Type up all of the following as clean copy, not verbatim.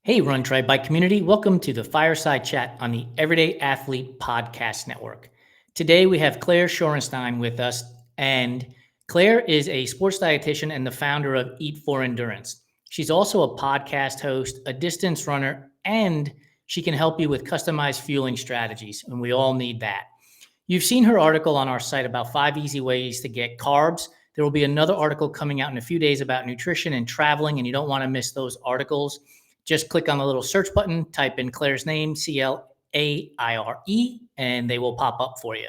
Hey, Run Tribe Bike community. Welcome to the Fireside Chat on the Everyday Athlete Podcast Network. Today we have Claire Shorenstein with us, and Claire is a sports dietitian and the founder of Eat for Endurance. She's also a podcast host, a distance runner, and she can help you with customized fueling strategies, and we all need that. You've seen her article on our site about 5 easy ways to get carbs. There will be another article coming out in a few days about nutrition and traveling, and you don't want to miss those articles. Just click on the little search button, type in Claire's name, Claire, and they will pop up for you.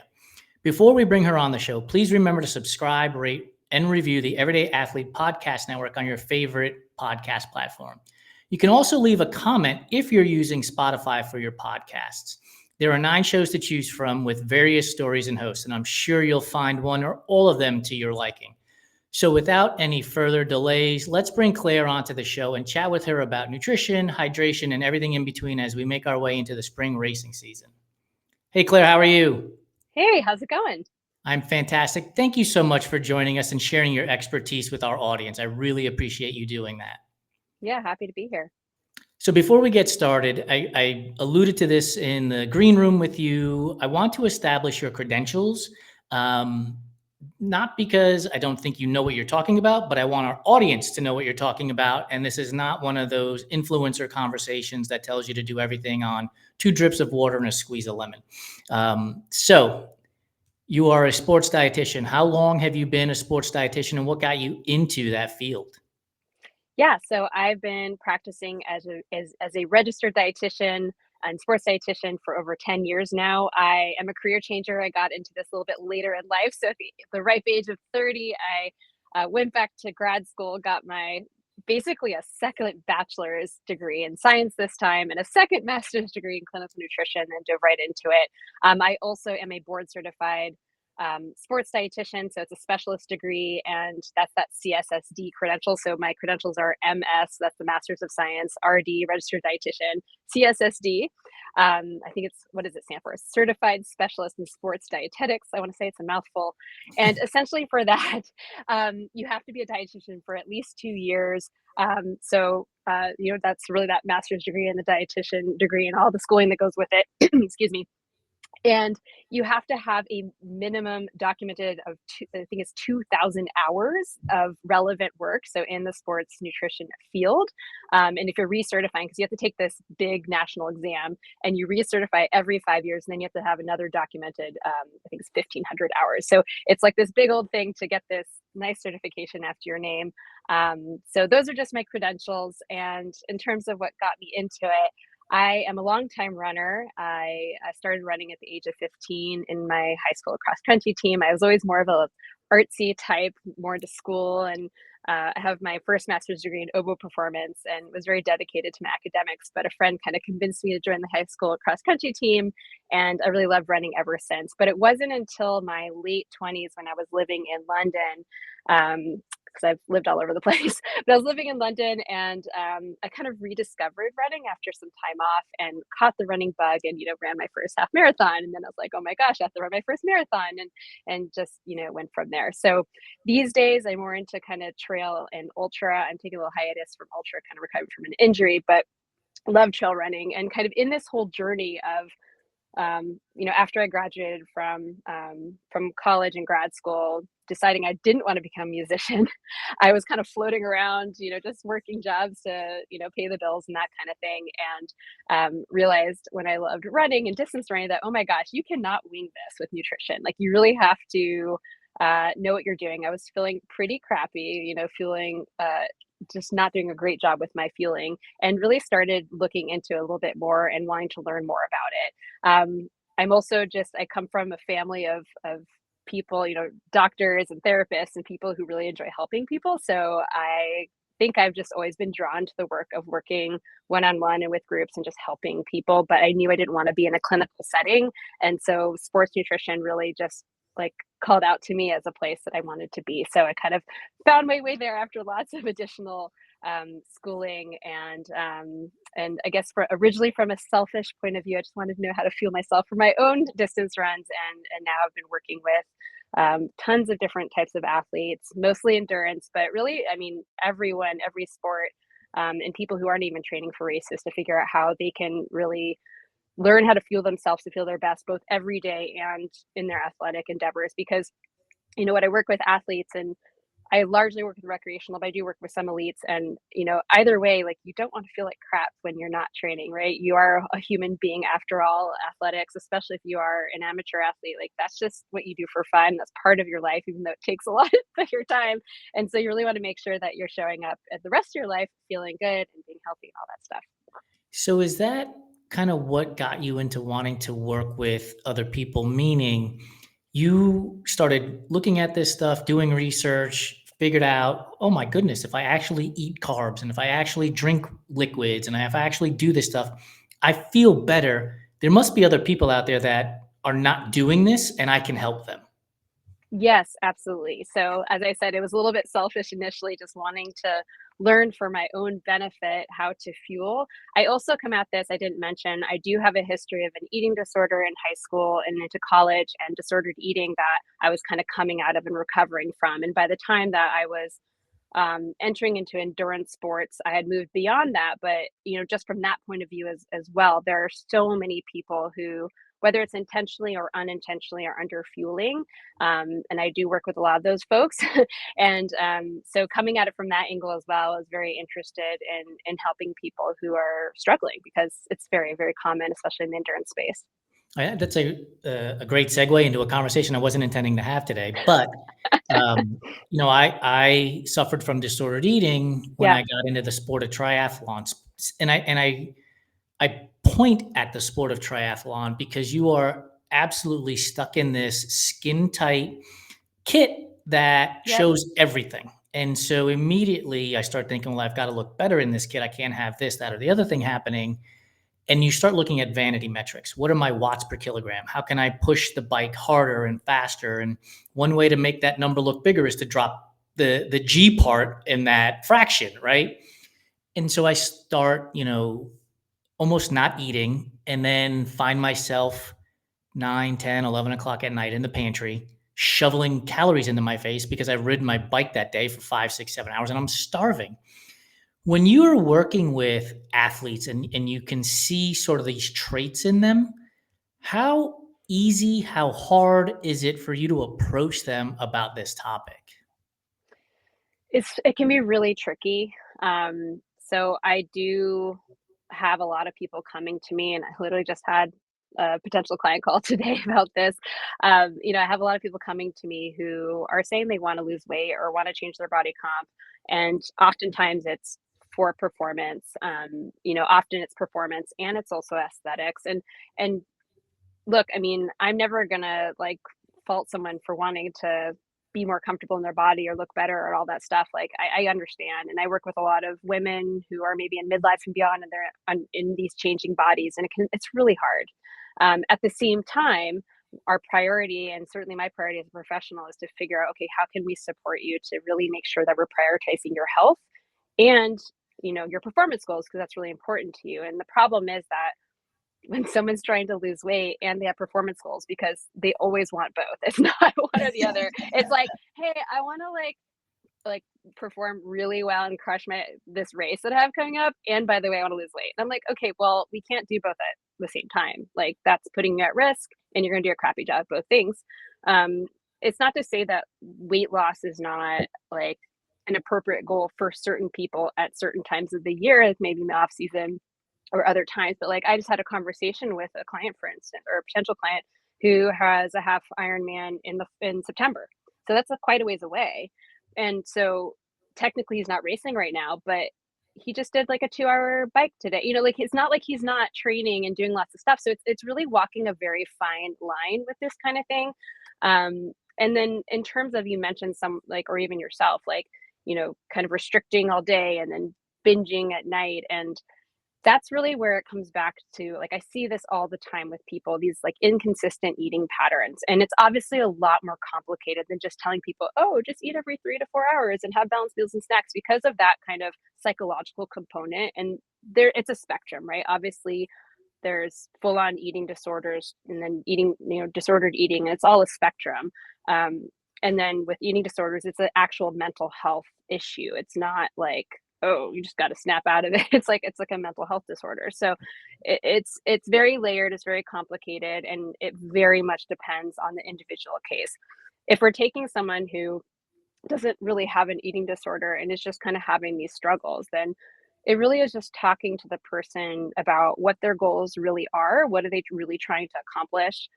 Before we bring her on the show, please remember to subscribe, rate, and review the Everyday Athlete Podcast Network on your favorite podcast platform. You can also leave a comment if you're using Spotify for your podcasts. There are 9 shows to choose from with various stories and hosts, and I'm sure you'll find one or all of them to your liking. So without any further delays, let's bring Claire onto the show and chat with her about nutrition, hydration, and everything in between as we make our way into the spring racing season. Hey, Claire, how are you? Hey, how's it going? I'm fantastic. Thank you so much for joining us and sharing your expertise with our audience. I really appreciate you doing that. Yeah, happy to be here. So before we get started, I alluded to this in the green room with you. I want to establish your credentials. Not because I don't think you know what you're talking about, but I want our audience to know what you're talking about. And this is not one of those influencer conversations that tells you to do everything on 2 drips of water and a squeeze of lemon. So you are a sports dietitian. How long have you been a sports dietitian, and what got you into that field? Yeah, so I've been practicing as a registered dietitian and sports dietitian for over 10 years now. I am a career changer. I got into this a little bit later in life. So at the ripe age of 30, I went back to grad school, got my basically a second bachelor's degree in science this time and a second master's degree in clinical nutrition and dove right into it. I also am a board certified sports dietitian. So it's a specialist degree, and that's that CSSD credential. So my credentials are MS, that's the Master's of Science, RD, registered dietitian, CSSD. I think it's, what does it stand for? Certified Specialist in Sports Dietetics. I want to say it's a mouthful. And essentially for that, you have to be a dietitian for at least 2 years. That's really that master's degree and the dietitian degree and all the schooling that goes with it. Excuse me. And you have to have a minimum documented of I think it's 2,000 hours of relevant work. So in the sports nutrition field. And if you're recertifying, because you have to take this big national exam and you recertify every 5 years, and then you have to have another documented, I think it's 1,500 hours. So it's like this big old thing to get this nice certification after your name. So those are just my credentials. And in terms of what got me into it, I am a longtime runner. I started running at the age of 15 in my high school cross country team. I was always more of a artsy type, more into school, and I have my first master's degree in oboe performance and was very dedicated to my academics. But a friend kind of convinced me to join the high school cross country team, and I really loved running ever since. But it wasn't until my late 20s when I was living in London, because I've lived all over the place. But I was living in London, and I kind of rediscovered running after some time off and caught the running bug, and ran my first half marathon. And then I was like, oh my gosh, I have to run my first marathon, and just went from there. So these days I'm more into kind of trail and ultra. I'm taking a little hiatus from ultra, kind of recovering from an injury, but love trail running. And kind of in this whole journey of after I graduated from college and grad school, deciding I didn't want to become a musician, I was kind of floating around, just working jobs to, pay the bills and that kind of thing. And realized when I loved running and distance running that, oh my gosh, you cannot wing this with nutrition. Like you really have to know what you're doing. I was feeling pretty crappy, feeling just not doing a great job with my fueling, and really started looking into it a little bit more and wanting to learn more about it. I'm also I come from a family of people, doctors and therapists and people who really enjoy helping people. So I think I've just always been drawn to the work of working one-on-one and with groups and just helping people. But I knew I didn't want to be in a clinical setting. And so sports nutrition really just called out to me as a place that I wanted to be. So I kind of found my way there after lots of additional schooling, and I guess originally from a selfish point of view, I just wanted to know how to fuel myself for my own distance runs, and now I've been working with tons of different types of athletes, mostly endurance, but really, I mean, everyone, every sport. and people who aren't even training for races to figure out how they can really learn how to fuel themselves to feel their best, both every day and in their athletic endeavors. Because, what I work with athletes, and I largely work with recreational, but I do work with some elites. And, either way, like, you don't want to feel like crap when you're not training, right? You are a human being after all. Athletics, especially if you are an amateur athlete, like, that's just what you do for fun. That's part of your life, even though it takes a lot of your time. And so you really want to make sure that you're showing up at the rest of your life feeling good and being healthy and all that stuff. So is that kind of what got you into wanting to work with other people? Meaning you started looking at this stuff, doing research, figured out, oh my goodness, if I actually eat carbs and if I actually drink liquids and if I actually do this stuff, I feel better. There must be other people out there that are not doing this and I can help them. Yes, absolutely. So, as I said, it was a little bit selfish initially, just wanting to learn for my own benefit how to fuel. I also come at this, I didn't mention, I do have a history of an eating disorder in high school and into college, and disordered eating that I was kind of coming out of and recovering from. And by the time that I was entering into endurance sports, I had moved beyond that. But just from that point of view as well, there are so many people who, whether it's intentionally or unintentionally, are under fueling. And I do work with a lot of those folks. And so coming at it from that angle as well, I was very interested in helping people who are struggling, because it's very, very common, especially in the endurance space. Yeah, that's a great segue into a conversation I wasn't intending to have today. But I suffered from disordered eating when Yeah. I got into the sport of triathlons, and I point at the sport of triathlon because you are absolutely stuck in this skin tight kit that Yep. shows everything. And so immediately I start thinking, well, I've got to look better in this kit. I can't have this, that, or the other thing happening. And you start looking at vanity metrics. What are my watts per kilogram? How can I push the bike harder and faster? And one way to make that number look bigger is to drop the G part in that fraction, right? And so I start, almost not eating, and then find myself 9, 10, 11 o'clock at night in the pantry, shoveling calories into my face because I've ridden my bike that day for 5, 6, 7 hours and I'm starving. When you are working with athletes and you can see sort of these traits in them, how easy, how hard is it for you to approach them about this topic? It can be really tricky. So I do have a lot of people coming to me, and I literally just had a potential client call today about this. I have a lot of people coming to me who are saying they want to lose weight or want to change their body comp, and oftentimes it's for performance. Often it's performance and it's also aesthetics. And look, I mean, I'm never gonna like fault someone for wanting to be more comfortable in their body or look better or all that stuff. Like, I understand, and I work with a lot of women who are maybe in midlife and beyond, and they're in these changing bodies, and it's really hard. At the same time, our priority, and certainly my priority as a professional, is to figure out, okay, how can we support you to really make sure that we're prioritizing your health and your performance goals, because that's really important to you. And the problem is that when someone's trying to lose weight and they have performance goals, because they always want both. It's not one or the other. It's like, hey, I want to like perform really well and crush my this race that I have coming up. And by the way, I want to lose weight. And I'm like, okay, well, we can't do both at the same time. Like, that's putting you at risk, and you're gonna do a crappy job of both things. Um, it's not to say that weight loss is not like an appropriate goal for certain people at certain times of the year, like maybe in the off season or other times. But like, I just had a conversation with a client, for instance, or a potential client who has a half Ironman in September. So that's quite a ways away. And so technically he's not racing right now, but he just did like a 2-hour bike today. Like, it's not like he's not training and doing lots of stuff. So it's really walking a very fine line with this kind of thing. And then in terms of, you mentioned some, like, or even yourself, like, kind of restricting all day and then binging at night. And that's really where it comes back to, like, I see this all the time with people, these like inconsistent eating patterns. And it's obviously a lot more complicated than just telling people, oh, just eat every 3 to 4 hours and have balanced meals and snacks, because of that kind of psychological component. And it's a spectrum, right? Obviously, there's full on eating disorders, and then eating, disordered eating, and it's all a spectrum. Um, and then with eating disorders, it's an actual mental health issue. It's not like oh, you just got to snap out of it. It's like a mental health disorder. So it's very layered, it's very complicated, and it very much depends on the individual case. If we're taking someone who doesn't really have an eating disorder and is just kind of having these struggles, then it really is just talking to the person about what their goals really are, what are they really trying to accomplish,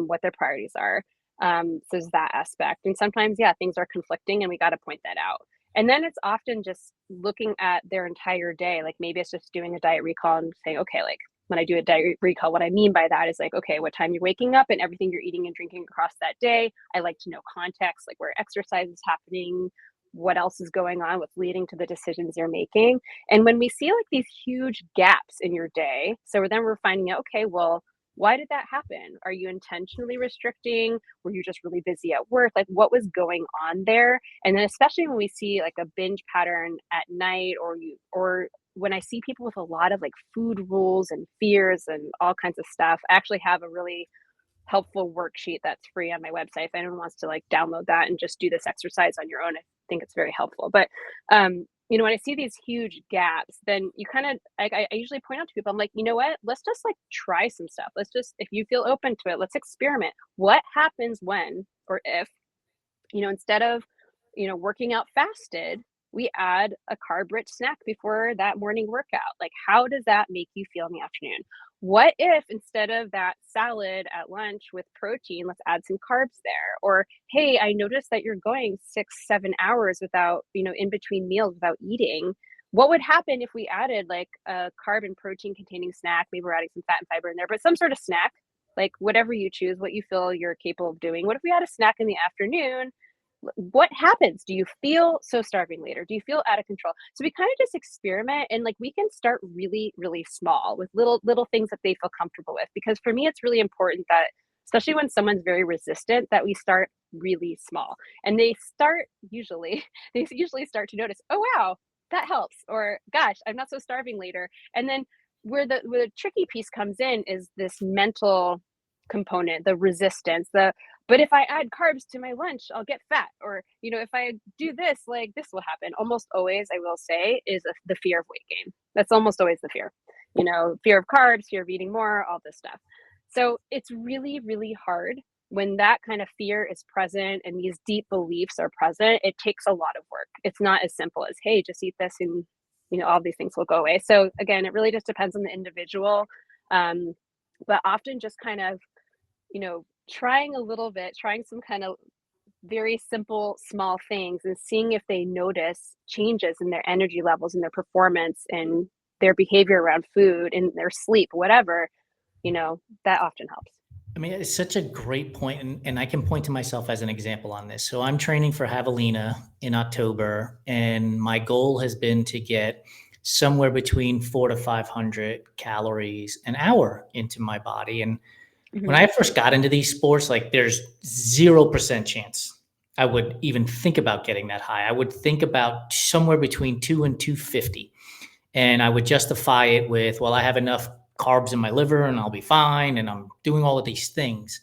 what their priorities are. So there's that aspect. And sometimes, yeah, things are conflicting and we got to point that out. And then it's often just looking at their entire day. Like maybe it's just doing a diet recall and saying, okay, like when I do a diet recall, what I mean by that is like, okay, what time you're waking up and everything you're eating and drinking across that day. I like to know context, like where exercise is happening, what else is going on, what's leading to the decisions you're making. And when we see like these huge gaps in your day, so then we're finding out, okay, well, why did that happen? Are you intentionally restricting? Were you just really busy at work? Like what was going on there? And then especially when we see like a binge pattern at night, or when I see people with a lot of like food rules and fears and all kinds of stuff, I actually have a really helpful worksheet that's free on my website. If anyone wants to like download that and just do this exercise on your own, I think it's very helpful. But when I see these huge gaps, then you kind of I usually point out to people, I'm like, you know what? Let's just like try some stuff. Let's just, if you feel open to it, let's experiment. What happens when or if, instead of, working out fasted, we add a carb rich snack before that morning workout? Like, how does that make you feel in the afternoon? What if instead of that salad at lunch with protein, let's add some carbs there? Or, hey, I noticed that you're going 6-7 hours without, in between meals without eating. What would happen if we added like a carb and protein containing snack? Maybe we're adding some fat and fiber in there, but some sort of snack, like whatever you choose, what you feel you're capable of doing. What if we had a snack in the afternoon? What happens? Do you feel so starving later? Do you feel out of control? So we kind of just experiment, and like we can start really, really small with little things that they feel comfortable with. Because for me, it's really important that, especially when someone's very resistant, that we start really small. And they usually start to notice, oh wow, that helps, or gosh, I'm not so starving later. And then where the tricky piece comes in is this mental component, the resistance, but if I add carbs to my lunch, I'll get fat. Or, if I do this, like this will happen. Almost always, I will say, is the fear of weight gain. That's almost always the fear. Fear of carbs, fear of eating more, all this stuff. So it's really, really hard when that kind of fear is present and these deep beliefs are present. It takes a lot of work. It's not as simple as, hey, just eat this and, all these things will go away. So again, it really just depends on the individual. But often just kind of, trying a little bit, trying some kind of very simple, small things and seeing if they notice changes in their energy levels and their performance and their behavior around food and their sleep, whatever, that often helps. I mean, it's such a great point, and I can point to myself as an example on this. So I'm training for Javelina in October, and my goal has been to get somewhere between 400 to 500 calories an hour into my body. And when I first got into these sports, like there's 0% chance I would even think about getting that high. I would think about somewhere between 2 and 250. And I would justify it with, well, I have enough carbs in my liver and I'll be fine. And I'm doing all of these things.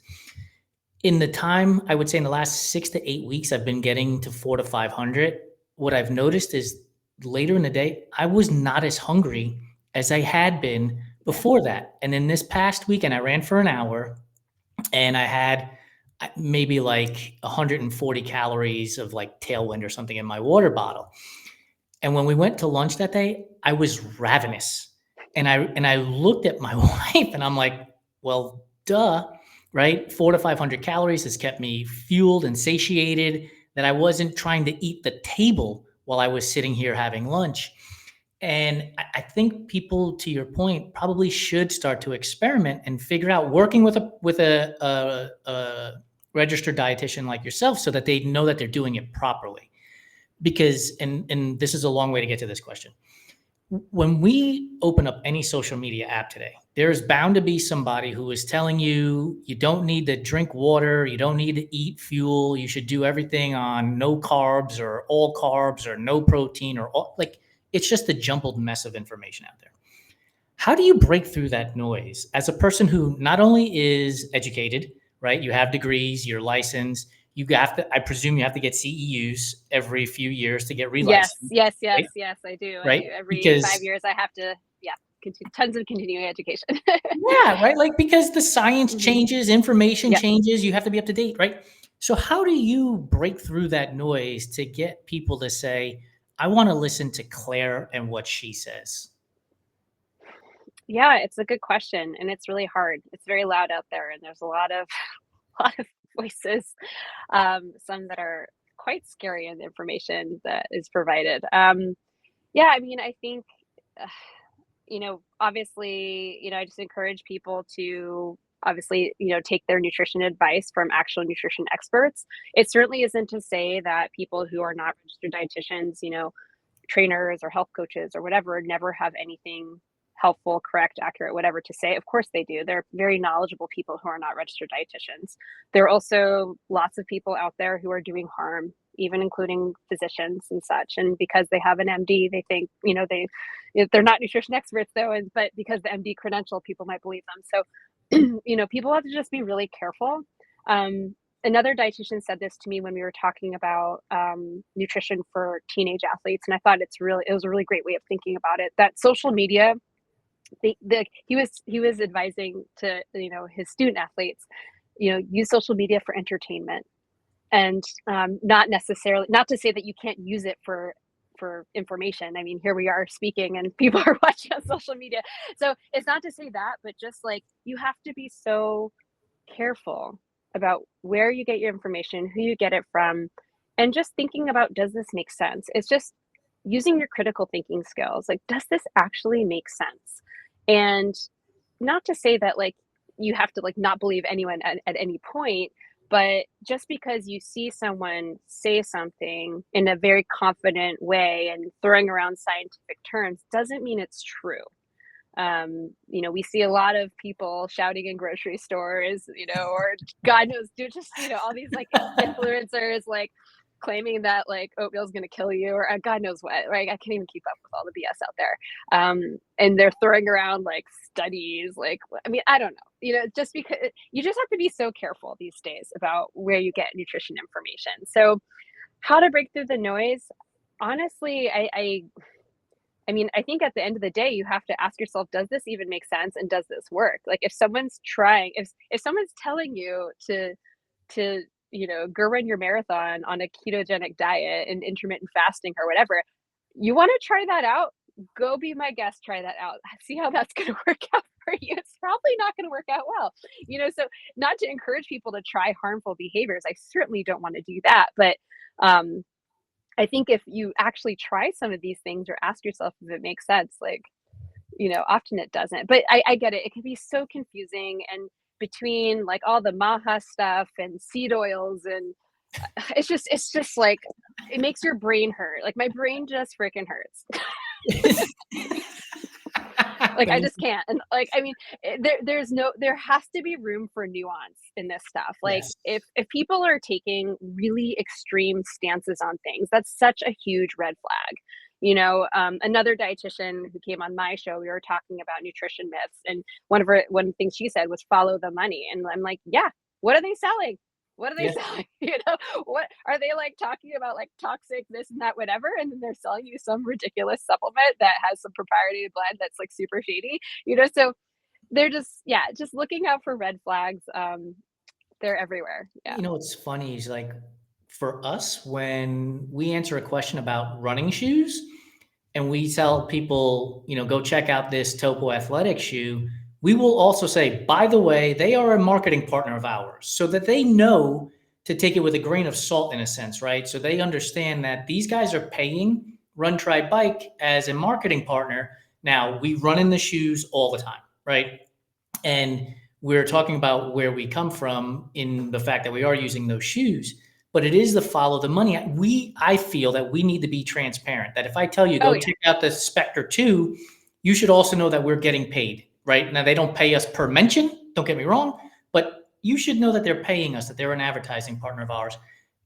In the time, I would say in the last 6 to 8 weeks, I've been getting to 400 to 500. What I've noticed is later in the day, I was not as hungry as I had been before that. And then this past weekend, I ran for an hour and I had maybe like 140 calories of like Tailwind or something in my water bottle. And when we went to lunch that day, I was ravenous. And I looked at my wife and I'm like, well, duh, right? 400 to 500 calories has kept me fueled and satiated, that I wasn't trying to eat the table while I was sitting here having lunch. And I think people, to your point, probably should start to experiment and figure out working with a registered dietitian like yourself, so that they know that they're doing it properly. Because, and this is a long way to get to this question. When we open up any social media app today, there's bound to be somebody who is telling you, you don't need to drink water, you don't need to eat fuel, you should do everything on no carbs or all carbs or no protein or all, like, it's just a jumbled mess of information out there. How do you break through that noise as a person who not only is educated, right? You have degrees, you're licensed, I presume you have to get CEUs every few years to get Yes, relicensed, yes, right? yes, yes, I do. I Right? do. Every 5 Because years I have to, yeah, tons of continuing education. yeah, right. Like because the science Mhm. changes, information Yep. changes, you have to be up to date, right? So how do you break through that noise to get people to say, I want to listen to Claire and what she says? Yeah, it's a good question, and it's really hard. It's very loud out there, and there's a lot of a lot of voices, some that are quite scary in the information that is provided. Yeah, I mean, I think, uh, obviously, I just encourage people to obviously, take their nutrition advice from actual nutrition experts. It certainly isn't to say that people who are not registered dietitians, trainers or health coaches or whatever never have anything helpful, correct, accurate, whatever to say. Of course they do. They're very knowledgeable people who are not registered dietitians. There are also lots of people out there who are doing harm, even including physicians and such. And because they have an MD, they think, they're not nutrition experts though, but because the MD credential, people might believe them. So, people have to just be really careful. Another dietitian said this to me when we were talking about nutrition for teenage athletes, and I thought it was a really great way of thinking about it. That social media, he was advising to his student athletes, use social media for entertainment, and not to say that you can't use it for information. I mean, here we are speaking, and people are watching on social media, so it's not to say that, but just like you have to be so careful about where you get your information, who you get it from, and just thinking about, does this make sense? It's just using your critical thinking skills. Like, does this actually make sense? And not to say that like you have to like not believe anyone at any point, but just because you see someone say something in a very confident way and throwing around scientific terms doesn't mean it's true. We see a lot of people shouting in grocery stores, or God knows, do just, all these like influencers like claiming that like oatmeal is going to kill you, or God knows what, right? I can't even keep up with all the BS out there. And they're throwing around like studies, like, I mean, I don't know, just because you just have to be so careful these days about where you get nutrition information. So, how to break through the noise? Honestly, I mean, I think at the end of the day, you have to ask yourself, does this even make sense and does this work? Like if someone's trying, if someone's telling you to go run your marathon on a ketogenic diet and intermittent fasting or whatever, you want to try that out? Go be my guest, try that out. See how that's going to work out for you. It's probably not going to work out well. So not to encourage people to try harmful behaviors. I certainly don't want to do that, but um I think if you actually try some of these things or ask yourself if it makes sense, like, often it doesn't. But I get it. It can be so confusing, and between like all the maha stuff and seed oils, and it's just like it makes your brain hurt. Like my brain just freaking hurts. Like I Thank just can't. And like I mean, there has to be room for nuance in this stuff. Like Yes. if people are taking really extreme stances on things, that's such a huge red flag. Another dietitian who came on my show, we were talking about nutrition myths, and one of the things she said was follow the money. And I'm like, yeah, what are they selling? What are they Yeah. selling? What are they like talking about, like toxic this and that, whatever? And then they're selling you some ridiculous supplement that has some proprietary blend that's like super shady, So they're just, yeah, just looking out for red flags. They're everywhere. Yeah. What's funny is like for us, when we answer a question about running shoes and we tell people, go check out this Topo Athletic shoe, we will also say, by the way, they are a marketing partner of ours so that they know to take it with a grain of salt in a sense, right? So they understand that these guys are paying Run Try Bike as a marketing partner. Now we run in the shoes all the time, right? And we're talking about where we come from in the fact that we are using those shoes, but it is the follow the money. I feel that we need to be transparent, that if I tell you, Oh go yeah. check out the Spectre 2, you should also know that we're getting paid, right? Now, they don't pay us per mention, don't get me wrong, but you should know that they're paying us, that they're an advertising partner of ours.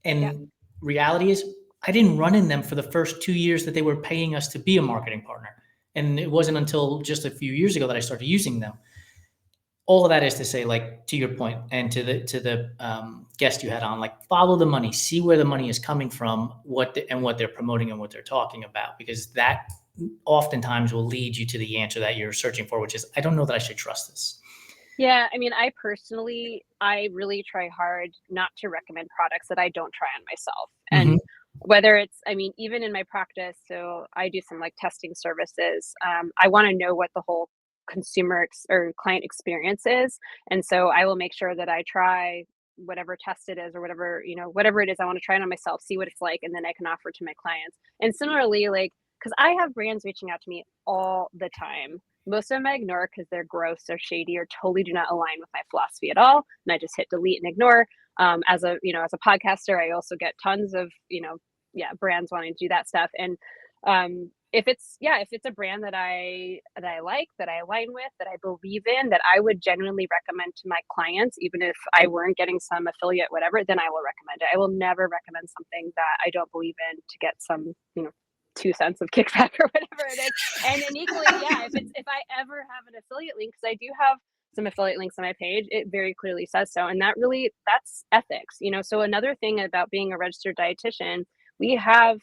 Yeah. And reality is, I didn't run in them for the first 2 years that they were paying us to be a marketing partner. And it wasn't until just a few years ago that I started using them. all of that is to say, like, to your point, and to the guest you had on, like, follow the money, see where the money is coming from, what they're promoting and what they're talking about, because that oftentimes will lead you to the answer that you're searching for, which is, I don't know that I should trust this. Yeah, I mean, I really try hard not to recommend products that I don't try on myself. Mm-hmm. And whether it's, I mean, even in my practice, so I do some like testing services. I want to know what the whole or client experience is. And so I will make sure that I try whatever test it is or whatever, whatever it is, I want to try it on myself, see what it's like, and then I can offer to my clients. And similarly, like, because I have brands reaching out to me all the time. Most of them I ignore because they're gross, they're shady, or totally do not align with my philosophy at all. And I just hit delete and ignore. As a podcaster, I also get tons of, brands wanting to do that stuff. And if it's a brand that I like, that I align with, that I believe in, that I would genuinely recommend to my clients, even if I weren't getting some affiliate, whatever, then I will recommend it. I will never recommend something that I don't believe in to get some, 2 cents of kickback or whatever it is. And then equally, yeah, if I ever have an affiliate link, because I do have some affiliate links on my page, it very clearly says so. And that's ethics, So another thing about being a registered dietitian, we have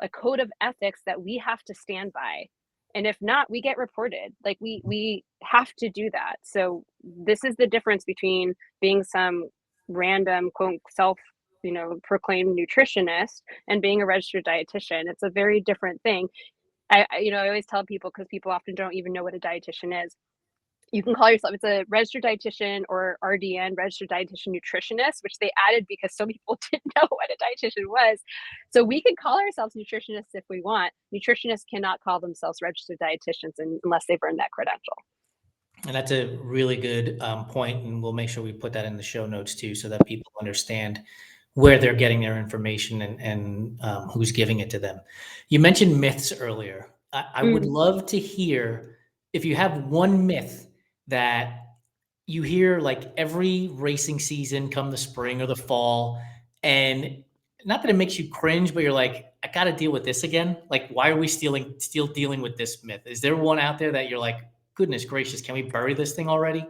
a code of ethics that we have to stand by. And if not, we get reported. Like we have to do that. So this is the difference between being some random quote self proclaimed nutritionist and being a registered dietitian. It's a very different thing. I always tell people, because people often don't even know what a dietitian is. You can call yourself, it's a registered dietitian or RDN, registered dietitian nutritionist, which they added because some people didn't know what a dietitian was. So we can call ourselves nutritionists if we want. Nutritionists cannot call themselves registered dietitians unless they've earned that credential. And that's a really good point, and we'll make sure we put that in the show notes too, so that people understand where they're getting their information and who's giving it to them. You mentioned myths earlier. I would love to hear if you have one myth that you hear like every racing season come the spring or the fall, and not that it makes you cringe, but you're like, I got to deal with this again. Like, why are we still dealing with this myth? Is there one out there that you're like, goodness gracious, can we bury this thing already?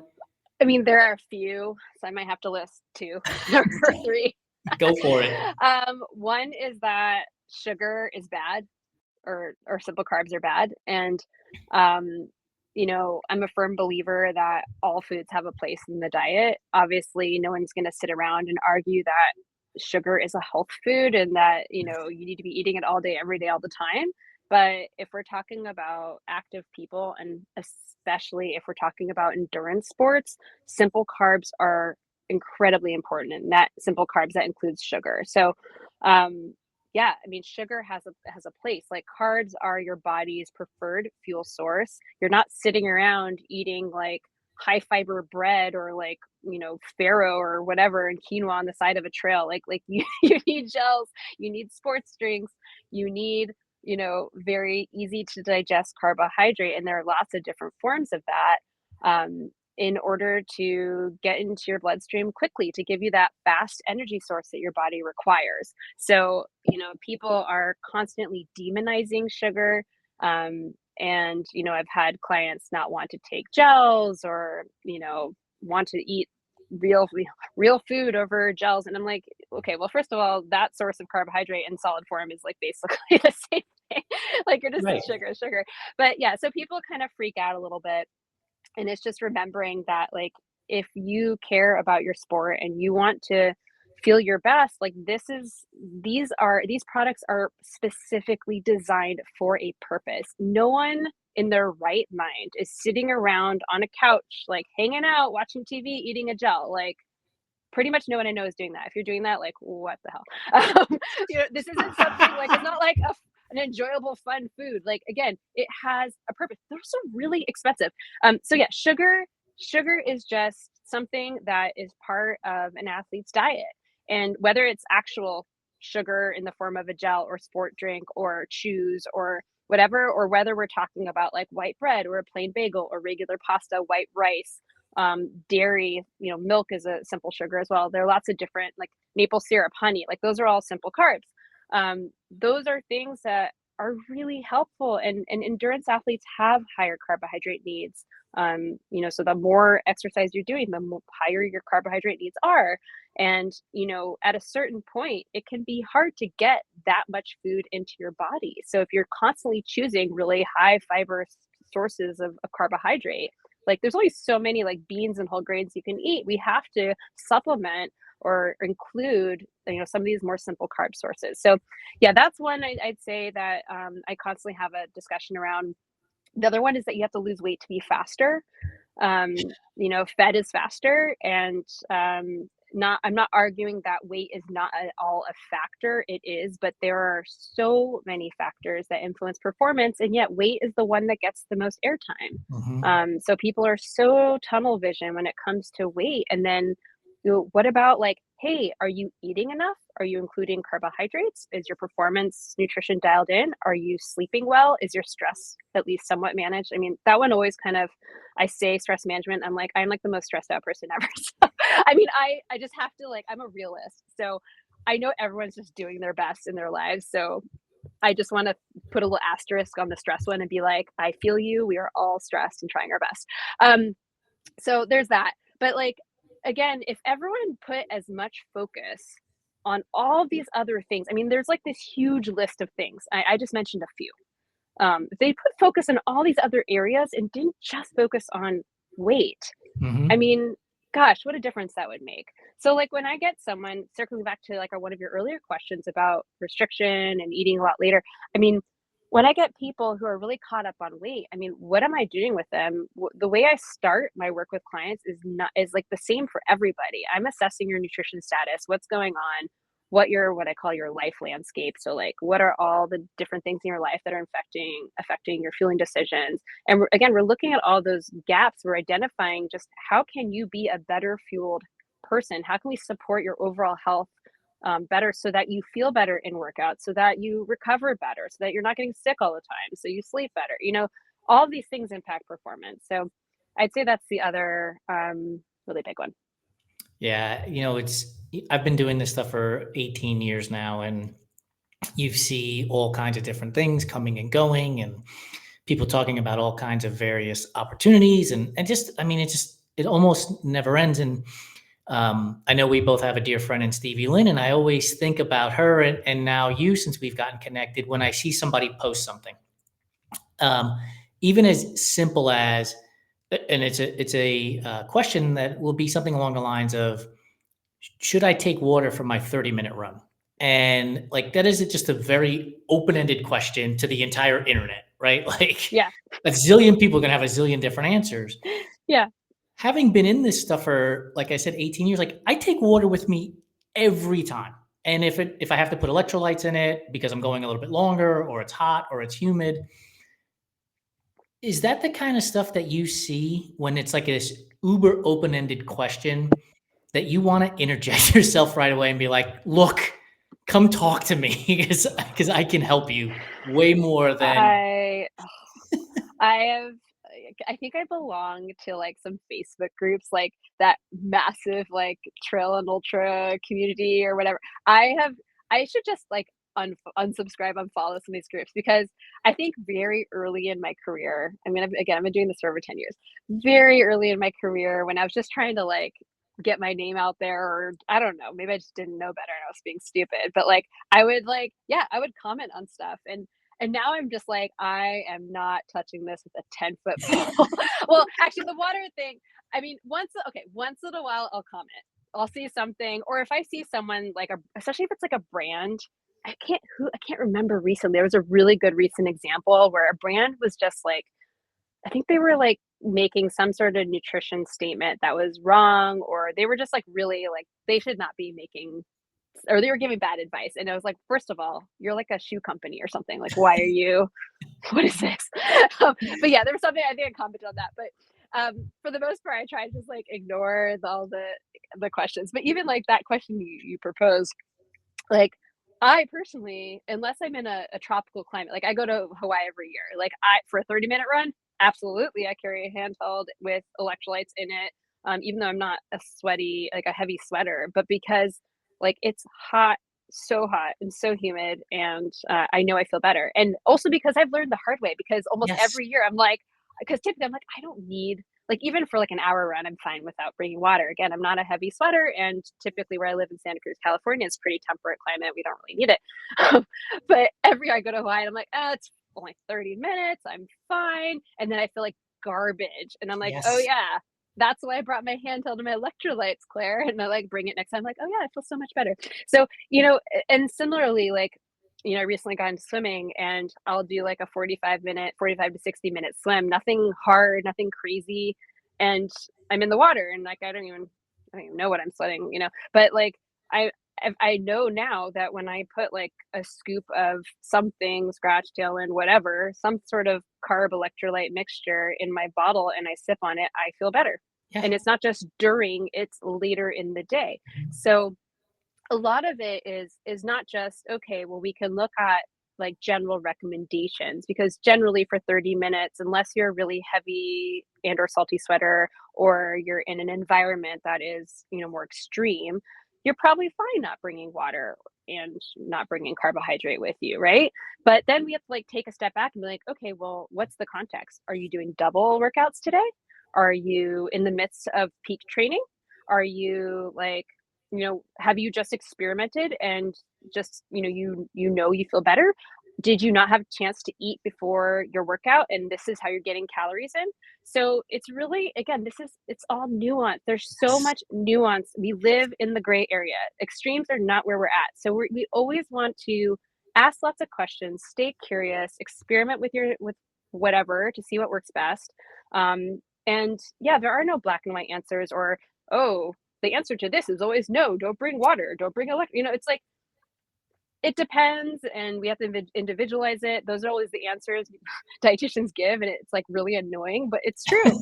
I mean, there are a few, so I might have to list 2 or 3. Go for it. One is that sugar is bad, or simple carbs are bad. And, I'm a firm believer that all foods have a place in the diet. Obviously, no one's going to sit around and argue that sugar is a health food and that, you need to be eating it all day, every day, all the time. But if we're talking about active people, and especially if we're talking about endurance sports, simple carbs are incredibly important. And that simple carbs, that includes sugar. So, yeah, I mean, sugar has a place. Like, carbs are your body's preferred fuel source. You're not sitting around eating like high fiber bread or like, farro or whatever and quinoa on the side of a trail. Like you need gels, you need sports drinks, you need, very easy to digest carbohydrate. And there are lots of different forms of that. In order to get into your bloodstream quickly, to give you that fast energy source that your body requires. So, people are constantly demonizing sugar. And, I've had clients not want to take gels or, want to eat real food over gels. And I'm like, okay, well, first of all, that source of carbohydrate in solid form is like basically the same thing. Like, you're just Right. sugar. But yeah, so people kind of freak out a little bit. And it's just remembering that, like, if you care about your sport and you want to feel your best, like, these products are specifically designed for a purpose. No one in their right mind is sitting around on a couch, like, hanging out, watching TV, eating a gel. Like, pretty much no one I know is doing that. If you're doing that, like, what the hell? This isn't something like, it's not like an enjoyable, fun food. Like, again, it has a purpose. They're also really expensive. So yeah, sugar is just something that is part of an athlete's diet. And whether it's actual sugar in the form of a gel or sport drink or chews or whatever, or whether we're talking about like white bread or a plain bagel or regular pasta, white rice, dairy, milk is a simple sugar as well. There are lots of different, like maple syrup, honey, like those are all simple carbs. Those are things that are really helpful, and endurance athletes have higher carbohydrate needs. So the more exercise you're doing, the higher your carbohydrate needs are. And, at a certain point, it can be hard to get that much food into your body. So if you're constantly choosing really high fiber sources of carbohydrate, like there's only so many like beans and whole grains you can eat. We have to supplement or include, some of these more simple carb sources. So yeah, that's one I'd say that I constantly have a discussion around. The other one is that you have to lose weight to be faster. Fed is faster, and I'm not arguing that weight is not at all a factor. It is, but there are so many factors that influence performance, and yet weight is the one that gets the most airtime. So people are so tunnel vision when it comes to weight. And then what about like, hey, are you eating enough? Are you including carbohydrates? Is your performance nutrition dialed in? Are you sleeping well? Is your stress at least somewhat managed? I mean, that one always kind of, I say stress management, I'm like the most stressed out person ever. So, I mean, I just have to I'm a realist. So I know everyone's just doing their best in their lives. So I just want to put a little asterisk on the stress one and be like, I feel you. We are all stressed and trying our best. So there's that. But again, if everyone put as much focus on all these other things, I mean, there's this huge list of things. I just mentioned a few. If they put focus on all these other areas and didn't just focus on weight, I mean, gosh, what a difference that would make. So when I get someone, circling back to one of your earlier questions about restriction and eating a lot later, I mean, when I get people who are really caught up on weight, I mean, what am I doing with them? The way I start my work with clients is the same for everybody. I'm assessing your nutrition status, what's going on, what I call your life landscape. So what are all the different things in your life that are affecting your fueling decisions? And we're looking at all those gaps. We're identifying just how can you be a better fueled person? How can we support your overall health better, so that you feel better in workouts, so that you recover better, so that you're not getting sick all the time, so you sleep better. All of these things impact performance. So I'd say that's the other really big one. Yeah, I've been doing this stuff for 18 years now, and you see all kinds of different things coming and going, and people talking about all kinds of various opportunities, and just, I mean, it almost never ends. And I know we both have a dear friend in Stevie Lynn, and I always think about her and now you, since we've gotten connected, when I see somebody post something, even as simple as, and it's a question that will be something along the lines of, should I take water for my 30-minute run? And that is just a very open-ended question to the entire internet, right? Yeah. A zillion people are going to have a zillion different answers. Yeah. Having been in this stuff for, like I said, 18 years, I take water with me every time. And if I have to put electrolytes in it because I'm going a little bit longer, or it's hot, or it's humid, is that the kind of stuff that you see when it's this uber open-ended question that you want to interject yourself right away and be like, look, come talk to me because I can help you way more than. I think I belong to some Facebook groups, that massive trail and ultra community or whatever. I should just unsubscribe, unfollow some of these groups, because I think very early in my career, I mean, I've been doing this for over 10 years. Very early in my career, when I was just trying to get my name out there, or I don't know, maybe I just didn't know better and I was being stupid, but I would I would comment on stuff, and now I'm just I am not touching this with a 10-foot pole. Well, actually, the water thing, I mean, once in a while I'll comment. I'll see something, or if I see someone especially if it's a brand, I can't remember recently. There was a really good recent example where a brand was just I think they were making some sort of nutrition statement that was wrong, or they were just really they should not be making, or they were giving bad advice. And I was first of all, you're a shoe company or something. Why are you, what is this? But yeah, there was something, I think I commented on that. But for the most part, I try to just ignore all the questions. But even that question you propose, I personally, unless I'm in a tropical climate, I go to Hawaii every year, for a 30-minute run, absolutely, I carry a handheld with electrolytes in it, even though I'm not a sweaty, a heavy sweater, but because it's hot, so hot and so humid, and I know I feel better. And also because I've learned the hard way, because almost Yes. every year I'm because typically I'm like, I don't need, like, even for like an hour run, I'm fine without bringing water. Again, I'm not a heavy sweater, and typically where I live in Santa Cruz, California, it's pretty temperate climate. We don't really need it. But every year I go to Hawaii, I'm like, it's only 30 minutes. I'm fine. And then I feel like garbage. And I'm like, oh Yes. yeah, that's why I brought my handheld and my electrolytes, Claire. And I like bring it next time. I'm like, oh yeah, I feel so much better. So, and similarly, like, I recently got into swimming, and I'll do like a 45 to 60-minute swim, nothing hard, nothing crazy. And I'm in the water, and like, I don't even know what I'm sweating, but like, I, I know now that when I put like a scoop of something, scratch tailwind, whatever, some sort of carb electrolyte mixture in my bottle, and I sip on it, I feel better. Yeah. And it's not just during, it's later in the day. So a lot of it is not just, okay, well, we can look at like general recommendations, because generally for 30 minutes, unless you're a really heavy and or salty sweater, or you're in an environment that is, more extreme, you're probably fine not bringing water and not bringing carbohydrate with you, right? But then we have to like take a step back and be like, okay, well, what's the context? Are you doing double workouts today? Are you in the midst of peak training? Are you like, have you just experimented and just, you feel better? Did you not have a chance to eat before your workout, and this is how you're getting calories in? So it's really, again, it's all nuance. There's so Yes. much nuance. We live in the gray area. Extremes are not where we're at. So we always want to ask lots of questions, stay curious, experiment with whatever to see what works best. And yeah, there are no black and white answers, or, oh, the answer to this is always no, don't bring water, don't bring it's like, it depends, and we have to individualize it. Those are always the answers dietitians give, and it's like really annoying, but it's true.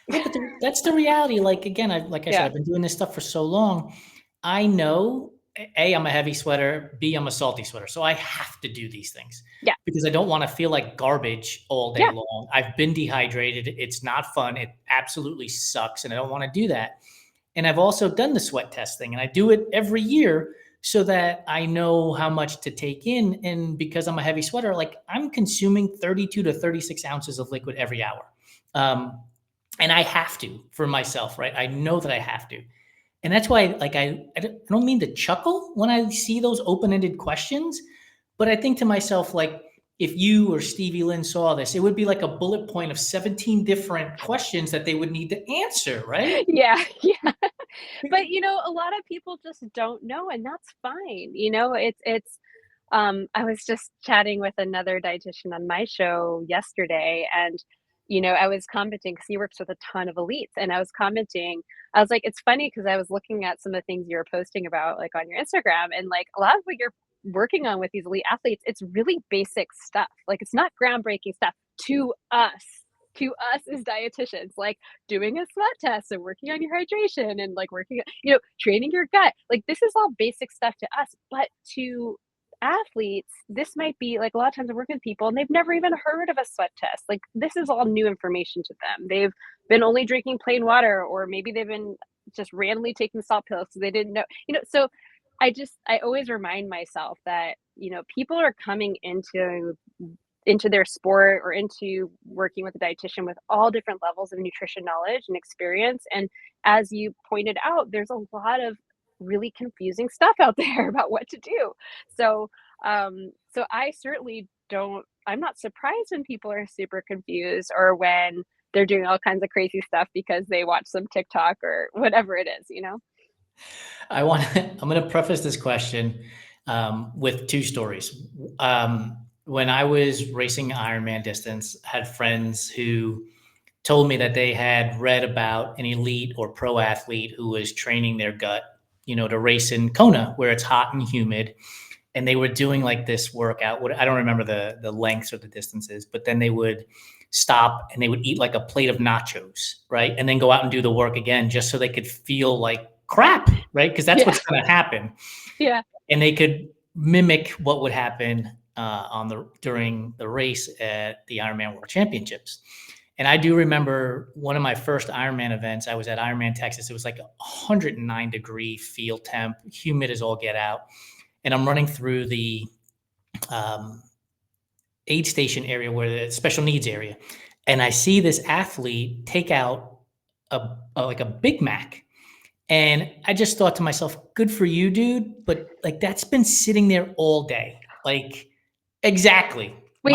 Yeah, but that's the reality. Like again, like I said, Yeah. I've been doing this stuff for so long. I know A, I'm a heavy sweater. B, I'm a salty sweater. So I have to do these things Yeah. because I don't want to feel like garbage all day Yeah. long. I've been dehydrated. It's not fun. It absolutely sucks, and I don't want to do that. And I've also done the sweat testing, and I do it every year so that I know how much to take in. And because I'm a heavy sweater, like I'm consuming 32 to 36 ounces of liquid every hour. Um, and I have to for myself, right? I know that I have to. And that's why, like, I don't mean to chuckle when I see those open-ended questions, but I think to myself, like, if you or Stevie Lynn saw this, it would be like a bullet point of 17 different questions that they would need to answer, right? Yeah. Yeah. But a lot of people just don't know, and that's fine. I was just chatting with another dietitian on my show yesterday, and I was commenting because he works with a ton of elites, and I was commenting. I was like, it's funny because I was looking at some of the things you were posting about, like on your Instagram, and like a lot of what you're working on with these elite athletes, it's really basic stuff. Like, it's not groundbreaking stuff to us. To us as dietitians, like doing a sweat test and working on your hydration and like working, training your gut. Like, this is all basic stuff to us, but to athletes, this might be like, a lot of times I work with people and they've never even heard of a sweat test. Like, this is all new information to them. They've been only drinking plain water, or maybe they've been just randomly taking salt pills so they didn't know. So I always remind myself that, people are coming into their sport or into working with a dietitian with all different levels of nutrition knowledge and experience. And as you pointed out, there's a lot of really confusing stuff out there about what to do. So, so I certainly don't, I'm not surprised when people are super confused, or when they're doing all kinds of crazy stuff because they watch some TikTok or whatever it is. I'm going to preface this question with two stories. When I was racing Ironman distance, I had friends who told me that they had read about an elite or pro athlete who was training their gut, to race in Kona where it's hot and humid. And they were doing like this workout. I don't remember the lengths or the distances, but then they would stop and they would eat like a plate of nachos, right? And then go out and do the work again just so they could feel like crap, right? Because that's Yeah. what's going to happen. Yeah. And they could mimic what would happen during the race at the Ironman World Championships. And I do remember one of my first Ironman events. I was at Ironman Texas. It was like 109-degree field temp, humid as all get out. And I'm running through the aid station area, where the special needs area. and I see this athlete take out like a Big Mac. And I just thought to myself, good for you, dude. But like that's been sitting there all day. Like exactly. Wait,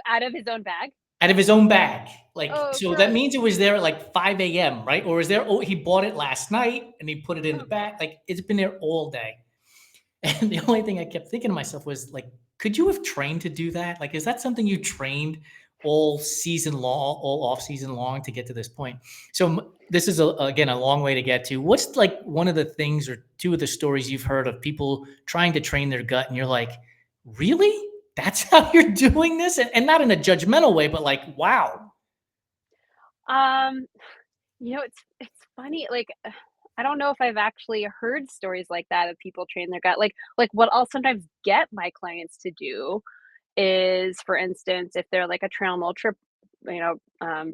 out of his own bag? Out of his own bag. Like, Oh, so that gross. means it was there at like 5 a.m., right? Or is there, oh, he bought it last night and he put it in the Oh, bag. Like it's been there all day. And the only thing I kept thinking to myself was like, could you have trained to do that? Like, is that something you trained all season long, all off season long to get to this point? So this is again a long way to get to. What's like one of the things or two of the stories you've heard of people trying to train their gut, and you're like, really? That's how you're doing this, and not in a judgmental way, but like, wow. um, it's funny, like, I don't know if I've actually heard stories like that of people train their gut. Like what I'll sometimes get my clients to do is, for instance, if they're like a trail and ultra,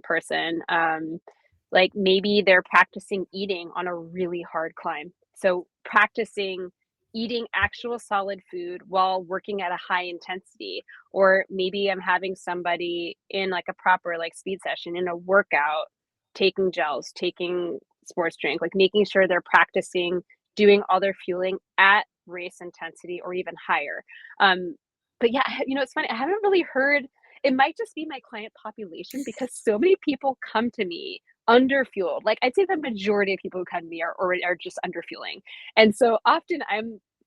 person, like maybe they're practicing eating on a really hard climb. So practicing eating actual solid food while working at a high intensity, or maybe I'm having somebody in like a proper like speed session in a workout, taking gels, taking sports drink, like making sure they're practicing doing all their fueling at race intensity or even higher. Um, but yeah, it's funny. I haven't really heard. It might just be my client population because so many people come to me underfueled. Like I'd say the majority of people who come to me are just underfueling, and so often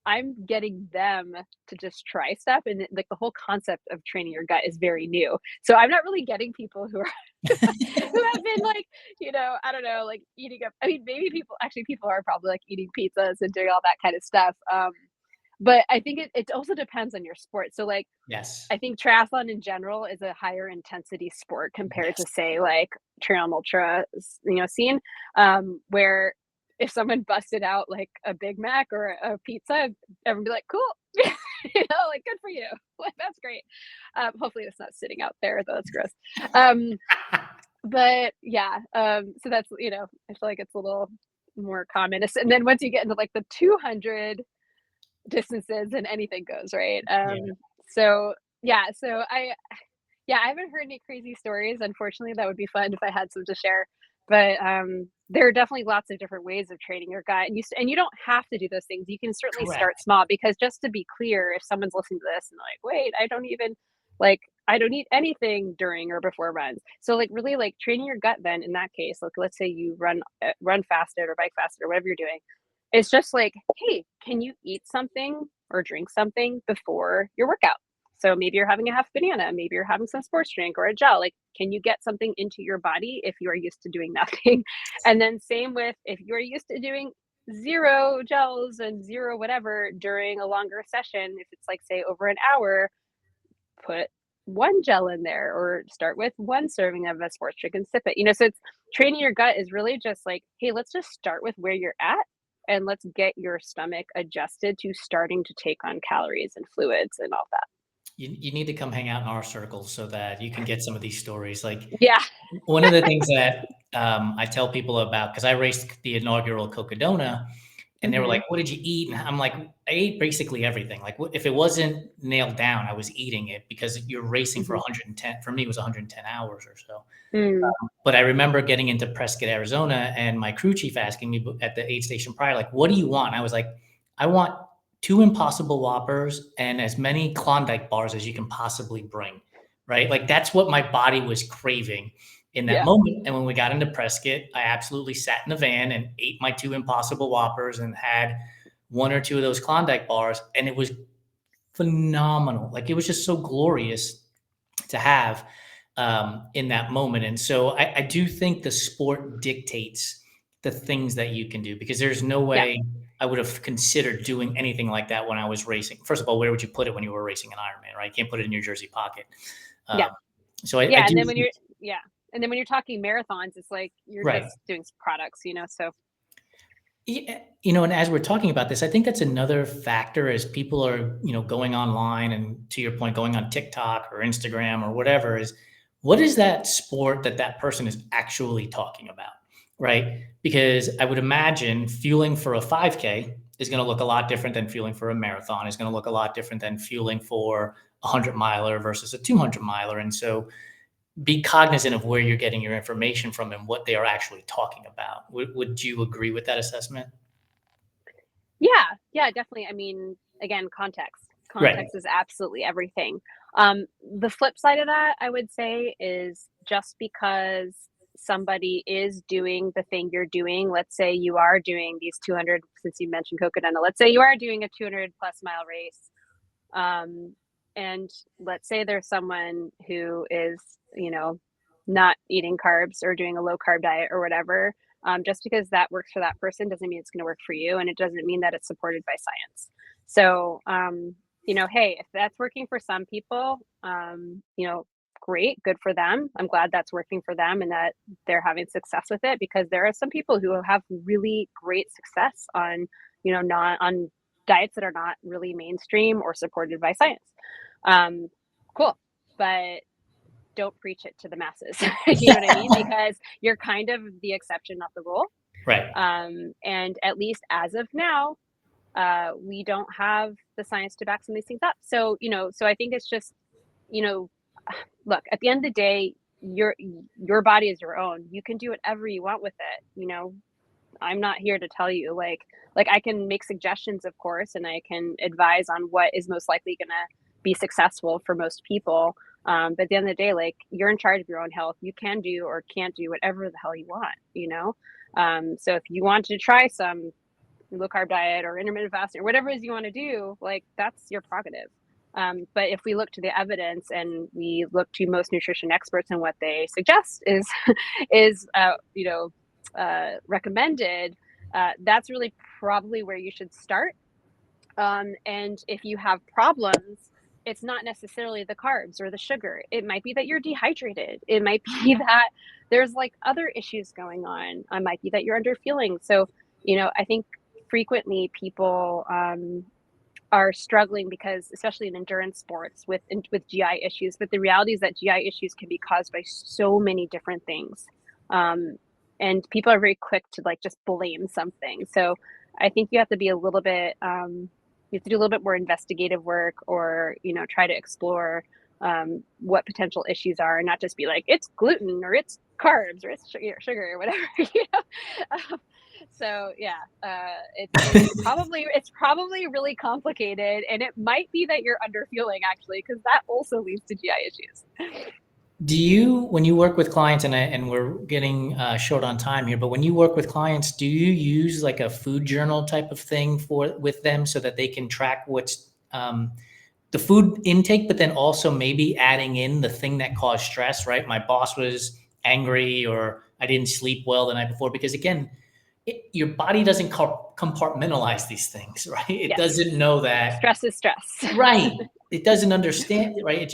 I'm getting them to just try stuff, and like the whole concept of training your gut is very new. So I'm not really getting people who are who have been like, I don't know, like eating up. I mean, maybe people are probably like eating pizzas and doing all that kind of stuff. But I think it also depends on your sport. So like Yes. I think triathlon in general is a higher intensity sport compared to Yes. say like trail and ultra, scene, where if someone busted out like a Big Mac or a pizza, everyone would be like, cool, like good for you. Like that's great. Hopefully it's not sitting out there, though that's gross. Um, but yeah, so that's, I feel like it's a little more common. And then once you get into like the 200 distances and anything goes, right? Yeah. So yeah, I haven't heard any crazy stories. Unfortunately, that would be fun if I had some to share. But there are definitely lots of different ways of training your gut, and you don't have to do those things. You can certainly start Correct. small, because just to be clear, if someone's listening to this and like, wait, I don't eat anything during or before runs. So like really like training your gut then in that case, like let's say you run fasted or bike fasted or whatever you're doing. It's just like, hey, can you eat something or drink something before your workout? So maybe you're having a half banana, maybe you're having some sports drink or a gel. Like, can you get something into your body if you are used to doing nothing? And then same with if you're used to doing zero gels and zero whatever during a longer session, if it's like say over an hour, put one gel in there or start with one serving of a sports drink and sip it. So it's training your gut is really just like, hey, let's just start with where you're at and let's get your stomach adjusted to starting to take on calories and fluids and all that. You need to come hang out in our circles so that you can get some of these stories. Like Yeah. one of the things that I tell people about, because I raced the inaugural Cocodona, and they were Hmm. like, "What did you eat?" And I'm like, "I ate basically everything. Like if it wasn't nailed down, I was eating it because you're racing for Hmm. 110. For me, it was 110 hours or so. Mm. But I remember getting into Prescott, Arizona, and my crew chief asking me at the aid station prior, like, "What do you want?" And I was like, "I want two Impossible Whoppers and as many Klondike bars as you can possibly bring." Right? Like that's what my body was craving in that Yeah. moment. And when we got into Prescott, I absolutely sat in the van and ate my two Impossible Whoppers and had one or two of those Klondike bars, and it was phenomenal. Like it was just so glorious to have in that moment. And so I do think the sport dictates the things that you can do, because there's no Yeah. way I would have considered doing anything like that when I was racing. First of all, where would you put it when you were racing an Ironman, right? You can't put it in your jersey pocket. Yeah. Um, so I Yeah. do And then when think, you're, yeah. And then when you're talking marathons, it's like you're right. just doing products, so Yeah, and as we're talking about this, I think that's another factor as people are, going online and to your point, going on TikTok or Instagram or whatever is what is that sport that that person is actually talking about, right? Because I would imagine fueling for a 5K is going to look a lot different than fueling for a marathon, is going to look a lot different than fueling for a 100 miler versus a 200 miler. And so be cognizant of where you're getting your information from and what they are actually talking about. Would you agree with that assessment? Yeah, definitely. I mean, again, context. Right. Context is absolutely everything. The flip side of that, I would say, is just because somebody is doing the thing you're doing, let's say you are doing these 200, since you mentioned Cocodona, let's say you are doing a 200 plus mile race. And let's say there's someone who is, not eating carbs or doing a low carb diet or whatever. Just because that works for that person doesn't mean it's going to work for you, and it doesn't mean that it's supported by science. So, hey, if that's working for some people, great, good for them. I'm glad that's working for them and that they're having success with it, because there are some people who have really great success on, not on diets that are not really mainstream or supported by science. Um, cool, but don't preach it to the masses. You know what I mean? Because you're kind of the exception, not the rule. Right. And at least as of now, we don't have the science to back some of these things up. So, so I think it's just, you know, look, at the end of the day, your body is your own. You can do whatever you want with it. I'm not here to tell you like I can make suggestions, of course, and I can advise on what is most likely going to be successful for most people. But at the end of the day, like, you're in charge of your own health. You can do or can't do whatever the hell you want. So if you want to try some low carb diet or intermittent fasting or whatever it is you want to do, like, that's your prerogative. But if we look to the evidence and we look to most nutrition experts, and what they suggest is is recommended, that's really probably where you should start. And if you have problems, it's not necessarily the carbs or the sugar. It might be that you're dehydrated. It might be that there's like other issues going on. It might be that you're underfueling. So, I think frequently people are struggling because, especially in endurance sports, with GI issues. But the reality is that GI issues can be caused by so many different things, and people are very quick to like just blame something. So I think you have to be a little bit, you have to do a little bit more investigative work, or try to explore what potential issues are, and not just be like, it's gluten or it's carbs or it's sugar or whatever. So yeah, it's probably really complicated, and it might be that you're underfueling, actually, because that also leads to GI issues. Do you, when you work with clients, and we're getting short on time here, but when you work with clients, do you use like a food journal type of thing with them so that they can track what's the food intake, but then also maybe adding in the thing that caused stress, right? My boss was angry, or I didn't sleep well the night before, because again, your body doesn't compartmentalize these things, right? It Yes. doesn't know that. Stress is stress. Right. It doesn't understand, right?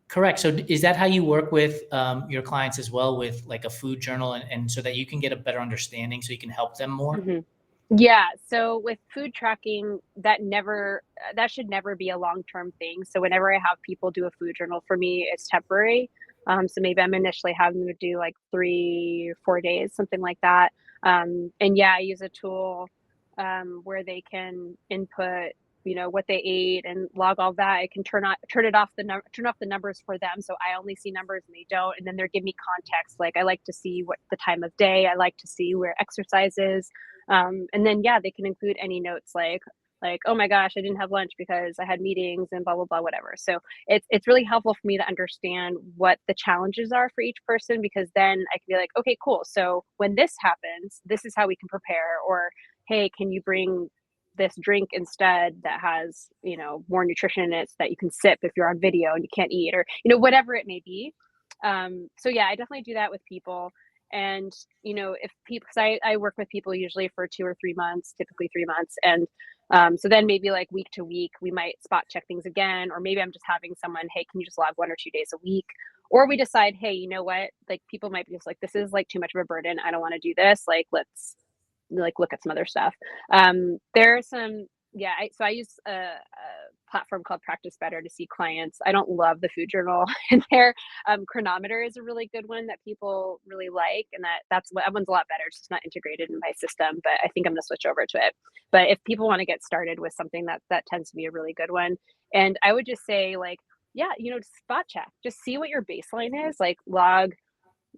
Correct. So is that how you work with your clients as well, with like a food journal, and so that you can get a better understanding so you can help them more? Mhm. Yeah, so with food tracking, that should never be a long-term thing. So whenever I have people do a food journal, for me, it's temporary. So maybe I'm initially having them to do like 3 or 4 days, something like that. And yeah, I use a tool where they can input, what they ate and log all that. I can turn off the numbers for them, so I only see numbers and they don't. And then they're giving me context. Like, I like to see what the time of day. I like to see where exercise is. And then, yeah, they can include any notes like, oh my gosh, I didn't have lunch because I had meetings and blah blah blah, whatever. So it's really helpful for me to understand what the challenges are for each person, because then I can be like, okay, cool. So when this happens, this is how we can prepare. Or, hey, can you bring this drink instead that has more nutrition in it, so that you can sip if you're on video and you can't eat, or whatever it may be. So yeah, I definitely do that with people. And if people, because I work with people usually for 2 or 3 months, typically 3 months. And so then maybe like week to week, we might spot check things again. Or maybe I'm just having someone, hey, can you just log 1 or 2 days a week? Or we decide, hey, you know what, like, people might be just like, this is like too much of a burden, I don't want to do this, like, let's like look at some other stuff. There are some, yeah, so I use a platform called Practice Better to see clients. I don't love the food journal, and their chronometer is a really good one that people really like, and that one's a lot better. It's just not integrated in my system, but I think I'm gonna switch over to it. But if people want to get started with something, that tends to be a really good one. And I would just say, like, yeah, spot check. Just see what your baseline is, like log,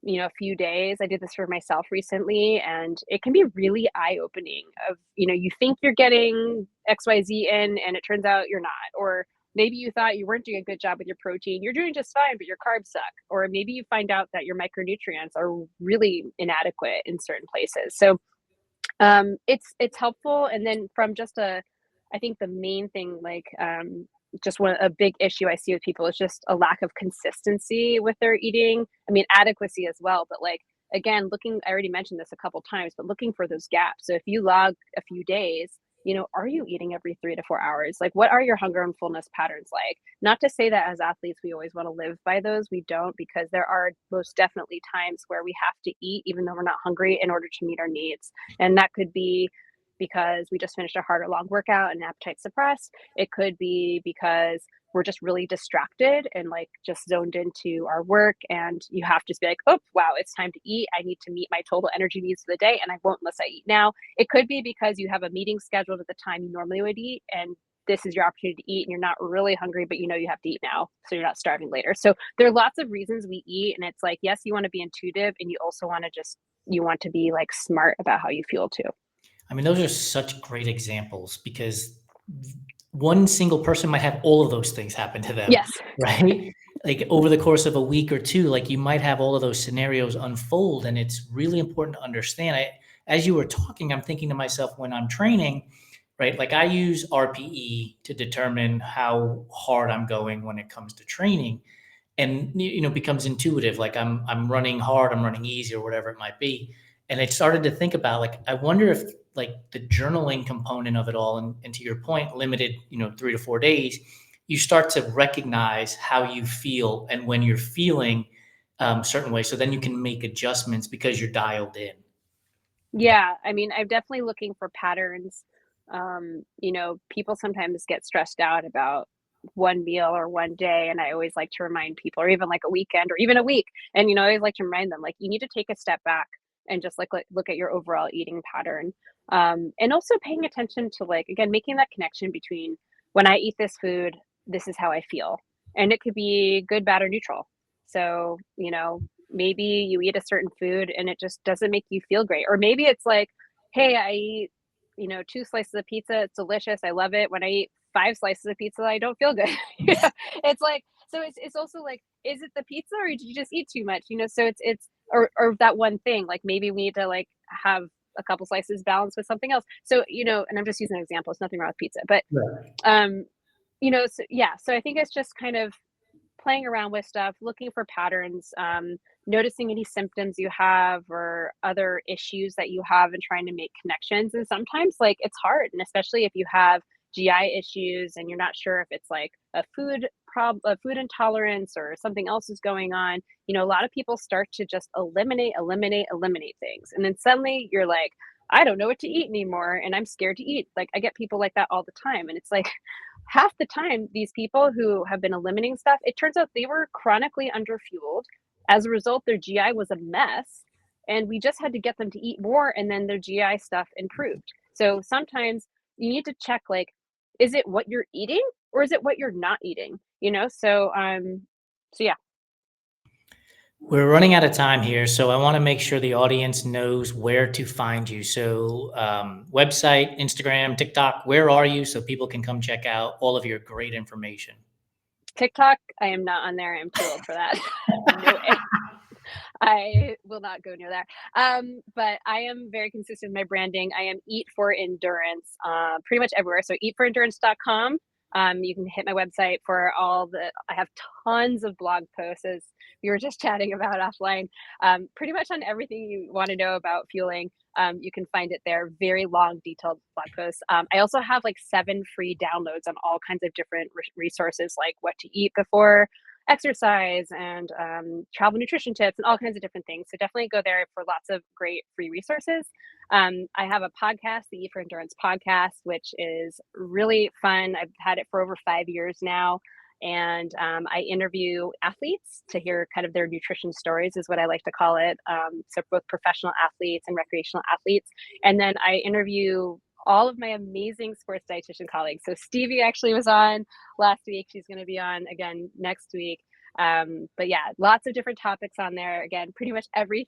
a few days. I did this for myself recently, and it can be really eye-opening of, you think you're getting XYZ in and it turns out you're not. Or maybe you thought you weren't doing a good job with your protein. You're doing just fine, but your carbs suck. Or maybe you find out that your micronutrients are really inadequate in certain places. So it's helpful. And then from just I think the main thing, like, just a big issue I see with people is just a lack of consistency with their eating. I mean, adequacy as well, but like, again, I already mentioned this a couple times, but looking for those gaps. So if you log a few days, are you eating every 3 to 4 hours? Like, what are your hunger and fullness patterns like? Not to say that as athletes, we always want to live by those. We don't, because there are most definitely times where we have to eat, even though we're not hungry, in order to meet our needs. And that could be because we just finished a hard or long workout and appetite suppressed. It could be because we're just really distracted and like just zoned into our work, and you have to be like, oh wow, it's time to eat. I need to meet my total energy needs for the day, and I won't unless I eat now. It could be because you have a meeting scheduled at the time you normally would eat, and this is your opportunity to eat, and you're not really hungry, but you have to eat now, so you're not starving later. So there are lots of reasons we eat, and it's like, yes, you want to be intuitive, and you also want to be like smart about how you feel too. I mean, those are such great examples because one single person might have all of those things happen to them, Yes. right? Like over the course of a week or two, like you might have all of those scenarios unfold. And it's really important to understand. As you were talking, I'm thinking to myself when I'm training, right? Like I use RPE to determine how hard I'm going when it comes to training, and becomes intuitive. Like I'm running hard, I'm running easy, or whatever it might be. And I started to think about, like, I wonder if like the journaling component of it all, and to your point, limited 3 to 4 days, you start to recognize how you feel and when you're feeling certain ways, so then you can make adjustments because you're dialed in. Yeah, I mean, I'm definitely looking for patterns. People sometimes get stressed out about one meal or one day, and I always like to remind people, or even like a weekend or even a week, and I always like to remind them, like, you need to take a step back and just like look at your overall eating pattern, and also paying attention to, like, again, making that connection between when I eat this food, this is how I feel, and it could be good, bad, or neutral. So maybe you eat a certain food and it just doesn't make you feel great. Or maybe it's like, hey, I eat, 2 slices of pizza. It's delicious. I love it. When I eat 5 slices of pizza, I don't feel good. It's like, so it's also like, is it the pizza or did you just eat too much? So it's, or that one thing, like maybe we need to like have a couple slices balanced with something else. So, and I'm just using an example. It's nothing wrong with pizza, but, Right. um, so yeah, so I think it's just kind of playing around with stuff, looking for patterns, noticing any symptoms you have or other issues that you have, and trying to make connections. And sometimes, like, it's hard, and especially if you have GI issues and you're not sure if it's like a food intolerance, or something else is going on. A lot of people start to just eliminate things, and then suddenly you're like, I don't know what to eat anymore, and I'm scared to eat. Like, I get people like that all the time, and it's like, half the time, these people who have been eliminating stuff, it turns out they were chronically underfueled. As a result, their GI was a mess, and we just had to get them to eat more, and then their GI stuff improved. So sometimes you need to check, like, is it what you're eating or is it what you're not eating? So yeah. We're running out of time here, so I want to make sure the audience knows where to find you. So, website, Instagram, TikTok, where are you, so people can come check out all of your great information? TikTok, I am not on there. I'm too old for that. No way. I will not go near that. But I am very consistent with my branding. I am Eat for Endurance, pretty much everywhere. So eatforendurance.com. You can hit my website for I have tons of blog posts, as we were just chatting about offline. Pretty much on everything you want to know about fueling. You can find it there. Very long, detailed blog posts. I also have like 7 free downloads on all kinds of different resources, like what to eat before exercise, and travel nutrition tips, and all kinds of different things. So definitely go there for lots of great free resources. I have a podcast, the Eat for Endurance podcast, which is really fun. I've had it for over 5 years now. And I interview athletes to hear kind of their nutrition stories, is what I like to call it. So both professional athletes and recreational athletes. And then I interview all of my amazing sports dietitian colleagues. So Stevie actually was on last week. She's going to be on again next week. But yeah, lots of different topics on there. Again, pretty much every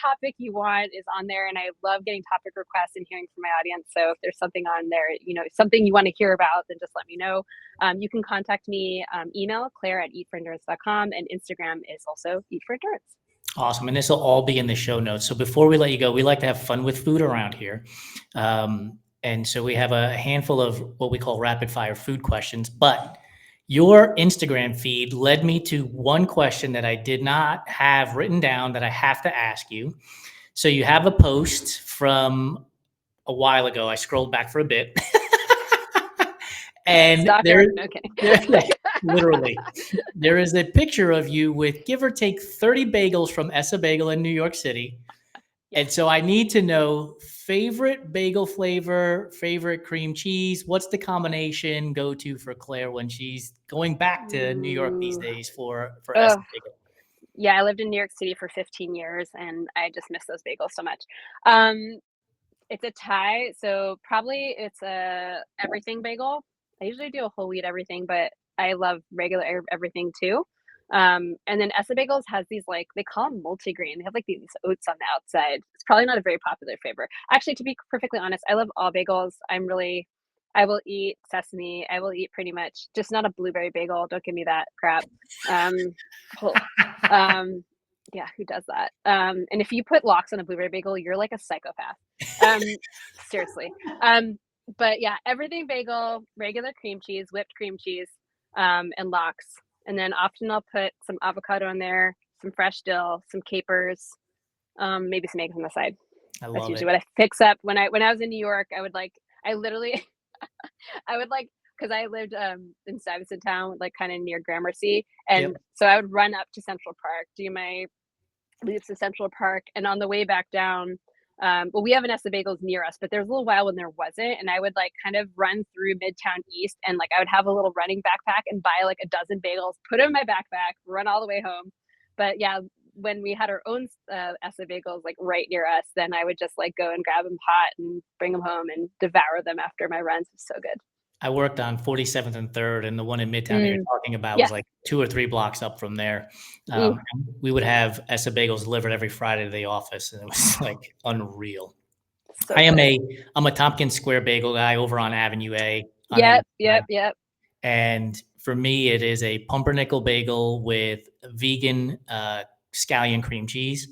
topic you want is on there, and I love getting topic requests and hearing from my audience. So if there's something on there, something you want to hear about, then just let me know. You can contact me, email claire@eatforendurance.com, and Instagram is also eatforendurance. Awesome. And this will all be in the show notes. So before we let you go, we like to have fun with food around here. And so we have a handful of what we call rapid fire food questions, but your Instagram feed led me to one question that I did not have written down that I have to ask you. So you have a post from a while ago. I scrolled back for a bit. And literally, there is a picture of you with give or take 30 bagels from Essa Bagel in New York City. And so I need to know favorite bagel flavor, favorite cream cheese. What's the combination go to for Claire when she's going back to New York these days for Essa Bagel? Yeah, I lived in New York City for 15 years and I just miss those bagels so much. It's a tie. So probably it's a everything bagel. I usually do a whole wheat everything, but I love regular everything too. And then Essa Bagels has these, like, they call them multigrain. They have like these oats on the outside. It's probably not a very popular flavor. Actually, to be perfectly honest, I love all bagels. I will eat sesame. I will eat pretty much, just not a blueberry bagel. Don't give me that crap. Yeah, who does that? And if you put lox on a blueberry bagel, you're like a psychopath. Seriously. But yeah, everything bagel, regular cream cheese, whipped cream cheese, and lox. And then often I'll put some avocado in there, some fresh dill, some capers, maybe some eggs on the side. That's usually what I fix up. When I was in New York, I would because I lived in Stuyvesant Town, like kind of near Gramercy, and so I would run up to Central Park, do my leaves to Central Park, and on the way back down, well, we have an Essa Bagels near us, but there's a little while when there wasn't, and I would like kind of run through Midtown East, and like I would have a little running backpack and buy like a dozen bagels, put them in my backpack, run all the way home. But yeah, when we had our own Essa Bagels like right near us, then I would just like go and grab them hot and bring them home and devour them after my runs. It's so good. I worked on 47th and 3rd, and the one in Midtown that you're talking about was like 2 or 3 blocks up from there. We would have Essa Bagels delivered every Friday to the office, and it was like unreal. So I'm a Tompkins Square bagel guy over on Avenue A. Yep. And for me, it is a pumpernickel bagel with vegan scallion cream cheese.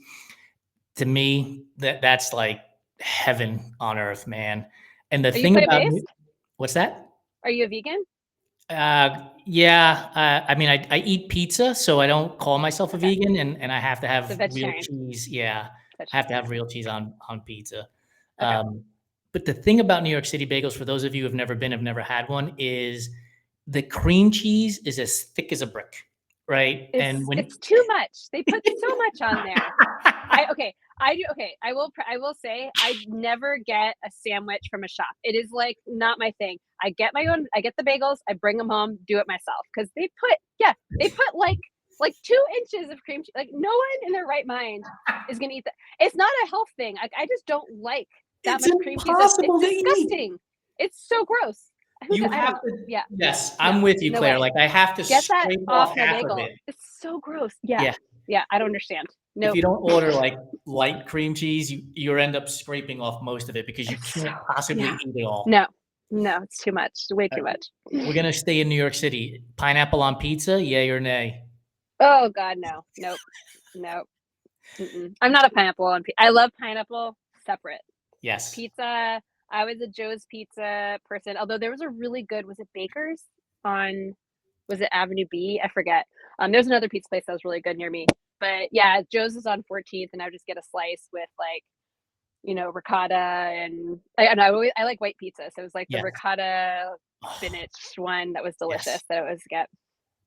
To me, that's like heaven on earth, man. And the thing about what's that? Are you a vegan? Yeah. I mean, I eat pizza, so I don't call myself a vegan, and I have to have real cheese. Yeah, I have to have real cheese on pizza. But the thing about New York City bagels, for those of you who have never had one, is the cream cheese is as thick as a brick, right? It's too much. They put so much on there. I will say I never get a sandwich from a shop. It is like not my thing. I get the bagels, I bring them home, do it myself. Cause they put like 2 inches of cream cheese. Like no one in their right mind is going to eat that. It's not a health thing. Like I just don't like that much cream cheese. It's disgusting. It's so gross. You have to, yes, I'm with you, Claire. Like I have to get that scrape off half my bagel. of it. It's so gross. Yeah. I don't understand. No. If you don't order like light cream cheese, you end up scraping off most of it because you can't possibly eat it all. No, it's too much. Way too much. We're gonna stay in New York City. Pineapple on pizza, yay or nay? Oh God, no. Nope. I'm not a pineapple on pizza. I love pineapple separate. Yes. Pizza. I was a Joe's Pizza person, although there was a really good, was it Baker's was it Avenue B? I forget. There's another pizza place that was really good near me. But yeah, Joe's is on 14th, and I would just get a slice with like, ricotta, and I like white pizza. So it was like the ricotta spinach one that was delicious that I always get.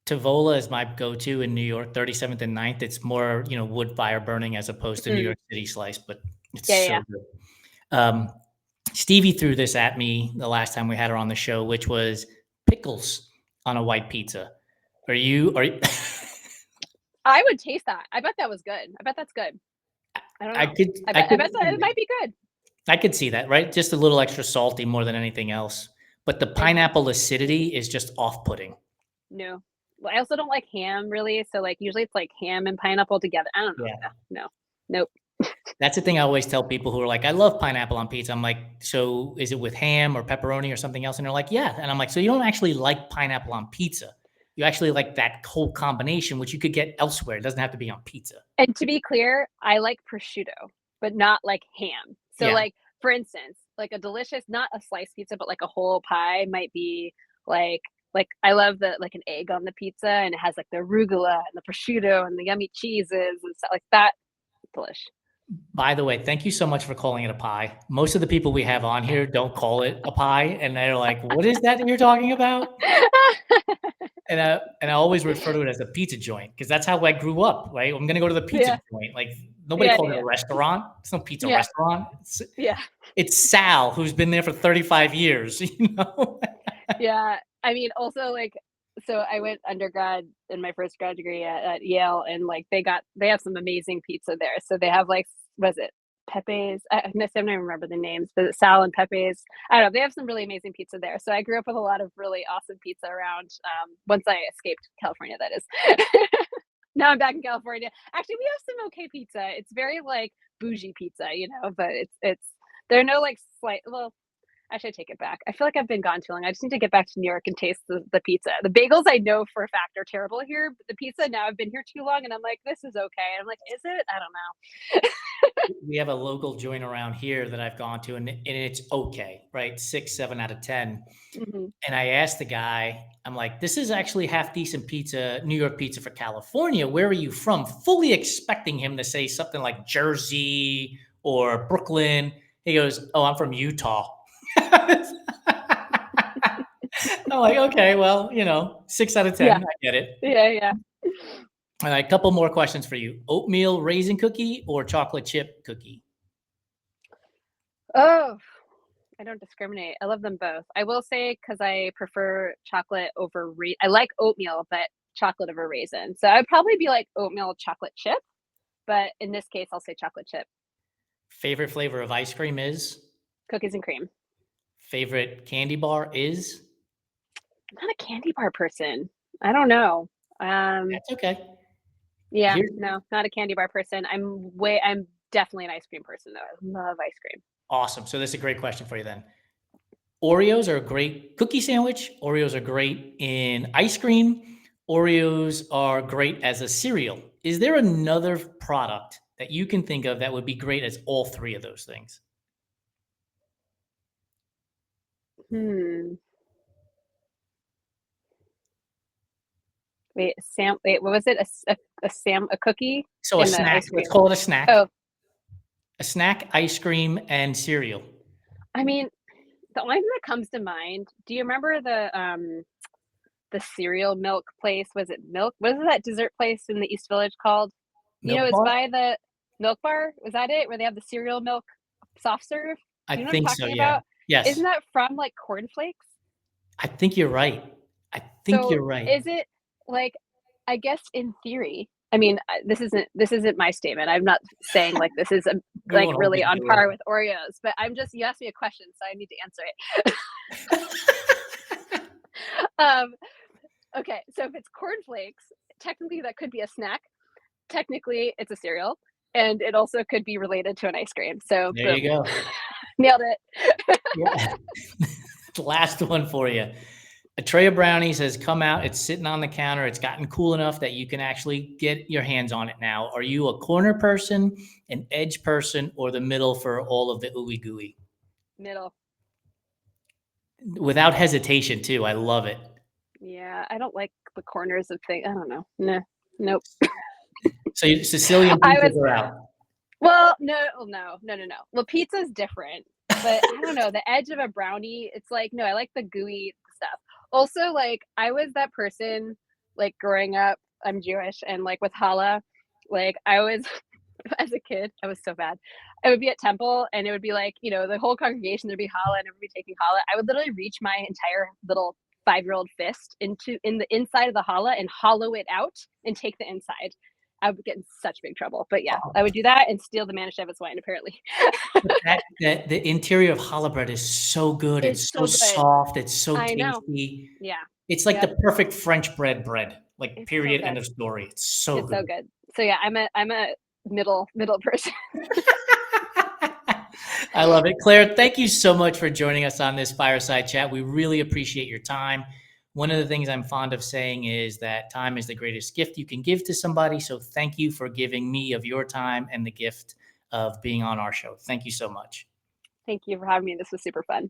Tavola is my go-to in New York, 37th and 9th. It's more, wood fire burning as opposed to New York City slice, but it's so good. Stevie threw this at me the last time we had her on the show, which was pickles on a white pizza. Are you? I would taste that. I bet that was good. I bet that's good. I don't know. I bet that it might be good. I could see that, right? Just a little extra salty more than anything else. But the And pineapple acidity is just off-putting. no. Well, I also don't like ham really, so, like, usually it's, like, ham and pineapple together. I don't know. Yeah. No. Nope. That's the thing I always tell people who are like, "I love pineapple on pizza." I'm like, "So is it with ham or pepperoni or something else?" And they're like, "Yeah." And I'm like, "So you don't actually like pineapple on pizza. You actually like that whole combination, which you could get elsewhere. It doesn't have to be on pizza." And to be clear, I like prosciutto, but not like ham. So, Yeah. like, for instance, like a delicious not a sliced pizza, but like a whole pie might be like I love the like an egg on the pizza and it has like the arugula and the prosciutto and the yummy cheeses and stuff like that. Delish. By the way, thank you so much for calling it a pie. Most of the people we have on here don't call it a pie, and they're like, "What is that you're talking about?" And I always refer to it as a pizza joint because that's how I grew up, right? I'm gonna go to the pizza Yeah. joint. Like nobody Yeah, calls it yeah, a restaurant. It's no pizza yeah. restaurant. Yeah. It's Sal who's been there for 35 years, you know? Yeah. I mean, also like so I went undergrad in my first grad degree at Yale and like they have some amazing pizza there. So they have like was it Pepe's? I don't even remember the names, but Sal and Pepe's. I don't know. They have some really amazing pizza there. So I grew up with a lot of really awesome pizza around. Once I escaped California, that is. Now I'm back in California. Actually, we have some okay pizza. It's very like bougie pizza, you know, but it's there are no like slight. Well, actually, I take it back. I feel like I've been gone too long. I just need to get back to New York and taste the pizza. The bagels I know for a fact are terrible here, but the pizza now I've been here too long and I'm like, this is okay. And I'm like, is it? I don't know. We have a local joint around here that I've gone to, and it's okay, right? 6, 7 out of 10. Mhm. And I asked the guy, I'm like, "This is actually half decent pizza, New York pizza for California. Where are you from?" Fully expecting him to say something like Jersey or Brooklyn. He goes, "Oh, I'm from Utah." I'm like, "Okay, well, 6 out of Yeah, 10. I get it." yeah, yeah. All right, a couple more questions for you. Oatmeal raisin cookie or chocolate chip cookie? Oh, I don't discriminate. I love them both. I will say because I prefer chocolate over I like oatmeal, but chocolate over raisin. So I'd probably be like oatmeal chocolate chip, but in this case, I'll say chocolate chip. Favorite flavor of ice cream is? Cookies and cream. Favorite candy bar is? I'm not a candy bar person. I don't know. Um, That's okay. yeah, Here no, not a candy bar person. I'm definitely an ice cream person though. I love ice cream. Awesome. So this is a great question for you then. Oreos are a great cookie sandwich. Oreos are great in ice cream. Oreos are great as a cereal. Is there another product that you can think of that would be great as all three of those things? Hmm. Wait, what was it? A cookie So a in the snack, ice let's cream. call it a snack. Oh, A snack, ice cream, and cereal. I mean, the only thing that comes to mind, do you remember the cereal milk place? Was it Milk? What is that dessert place in the East Village called? You know, Milk it's bar? by the Milk Bar. Was that it? Where they have the cereal milk soft serve? I Do you know what I'm think so, talking yeah. about? Isn't Yes. that from like Corn Flakes? I think you're right. I think So you're right. is it like I guess in theory, I mean, this isn't my statement. I'm not saying like this is We like won't hold really you on to par with Oreos, but I'm just you asked me a question, so I need to answer it. it. Um, okay, so if it's cornflakes, technically that could be a snack. Technically, it's a cereal, and it also could be related to an ice cream. So There you boom, go. nailed it. Yeah. Last one for you. A tray of brownies has come out. It's sitting on the counter. It's gotten cool enough that you can actually get your hands on it now. Are you a corner person, an edge person, or the middle for all of the ooey gooey? Middle. Without hesitation, too. I love it. Yeah, I don't like the corners of things. I don't know. Nah, nope. So Sicilian I pizzas was are out. well, no, well, no, no, no, no. Well, pizza's different, but I don't know. The edge of a brownie, it's like no, I like the gooey stuff. Also, like I was that person, like growing up. I'm Jewish, and like with challah, like I was as a kid, I was so bad. I would be at temple, and it would be like the whole congregation. There'd be challah, and everybody taking challah. I would literally reach my entire little 5-year-old fist in the inside of the challah and hollow it out and take the inside. I would get in such big trouble. But yeah, Oh, I would do that and steal the Manischewitz wine, apparently. that the interior of challah bread is so good. It's It's so so good. soft. It's so I know. tasty. Yeah. It's like Yep. the perfect French bread, like It's so period, end good. of story. It's so It's so good. good. So yeah, I'm a middle person. I love it. Claire, thank you so much for joining us on this fireside chat. We really appreciate your time. One of the things I'm fond of saying is that time is the greatest gift you can give to somebody. So thank you for giving me of your time and the gift of being on our show. Thank you so much. Thank you for having me. This was super fun.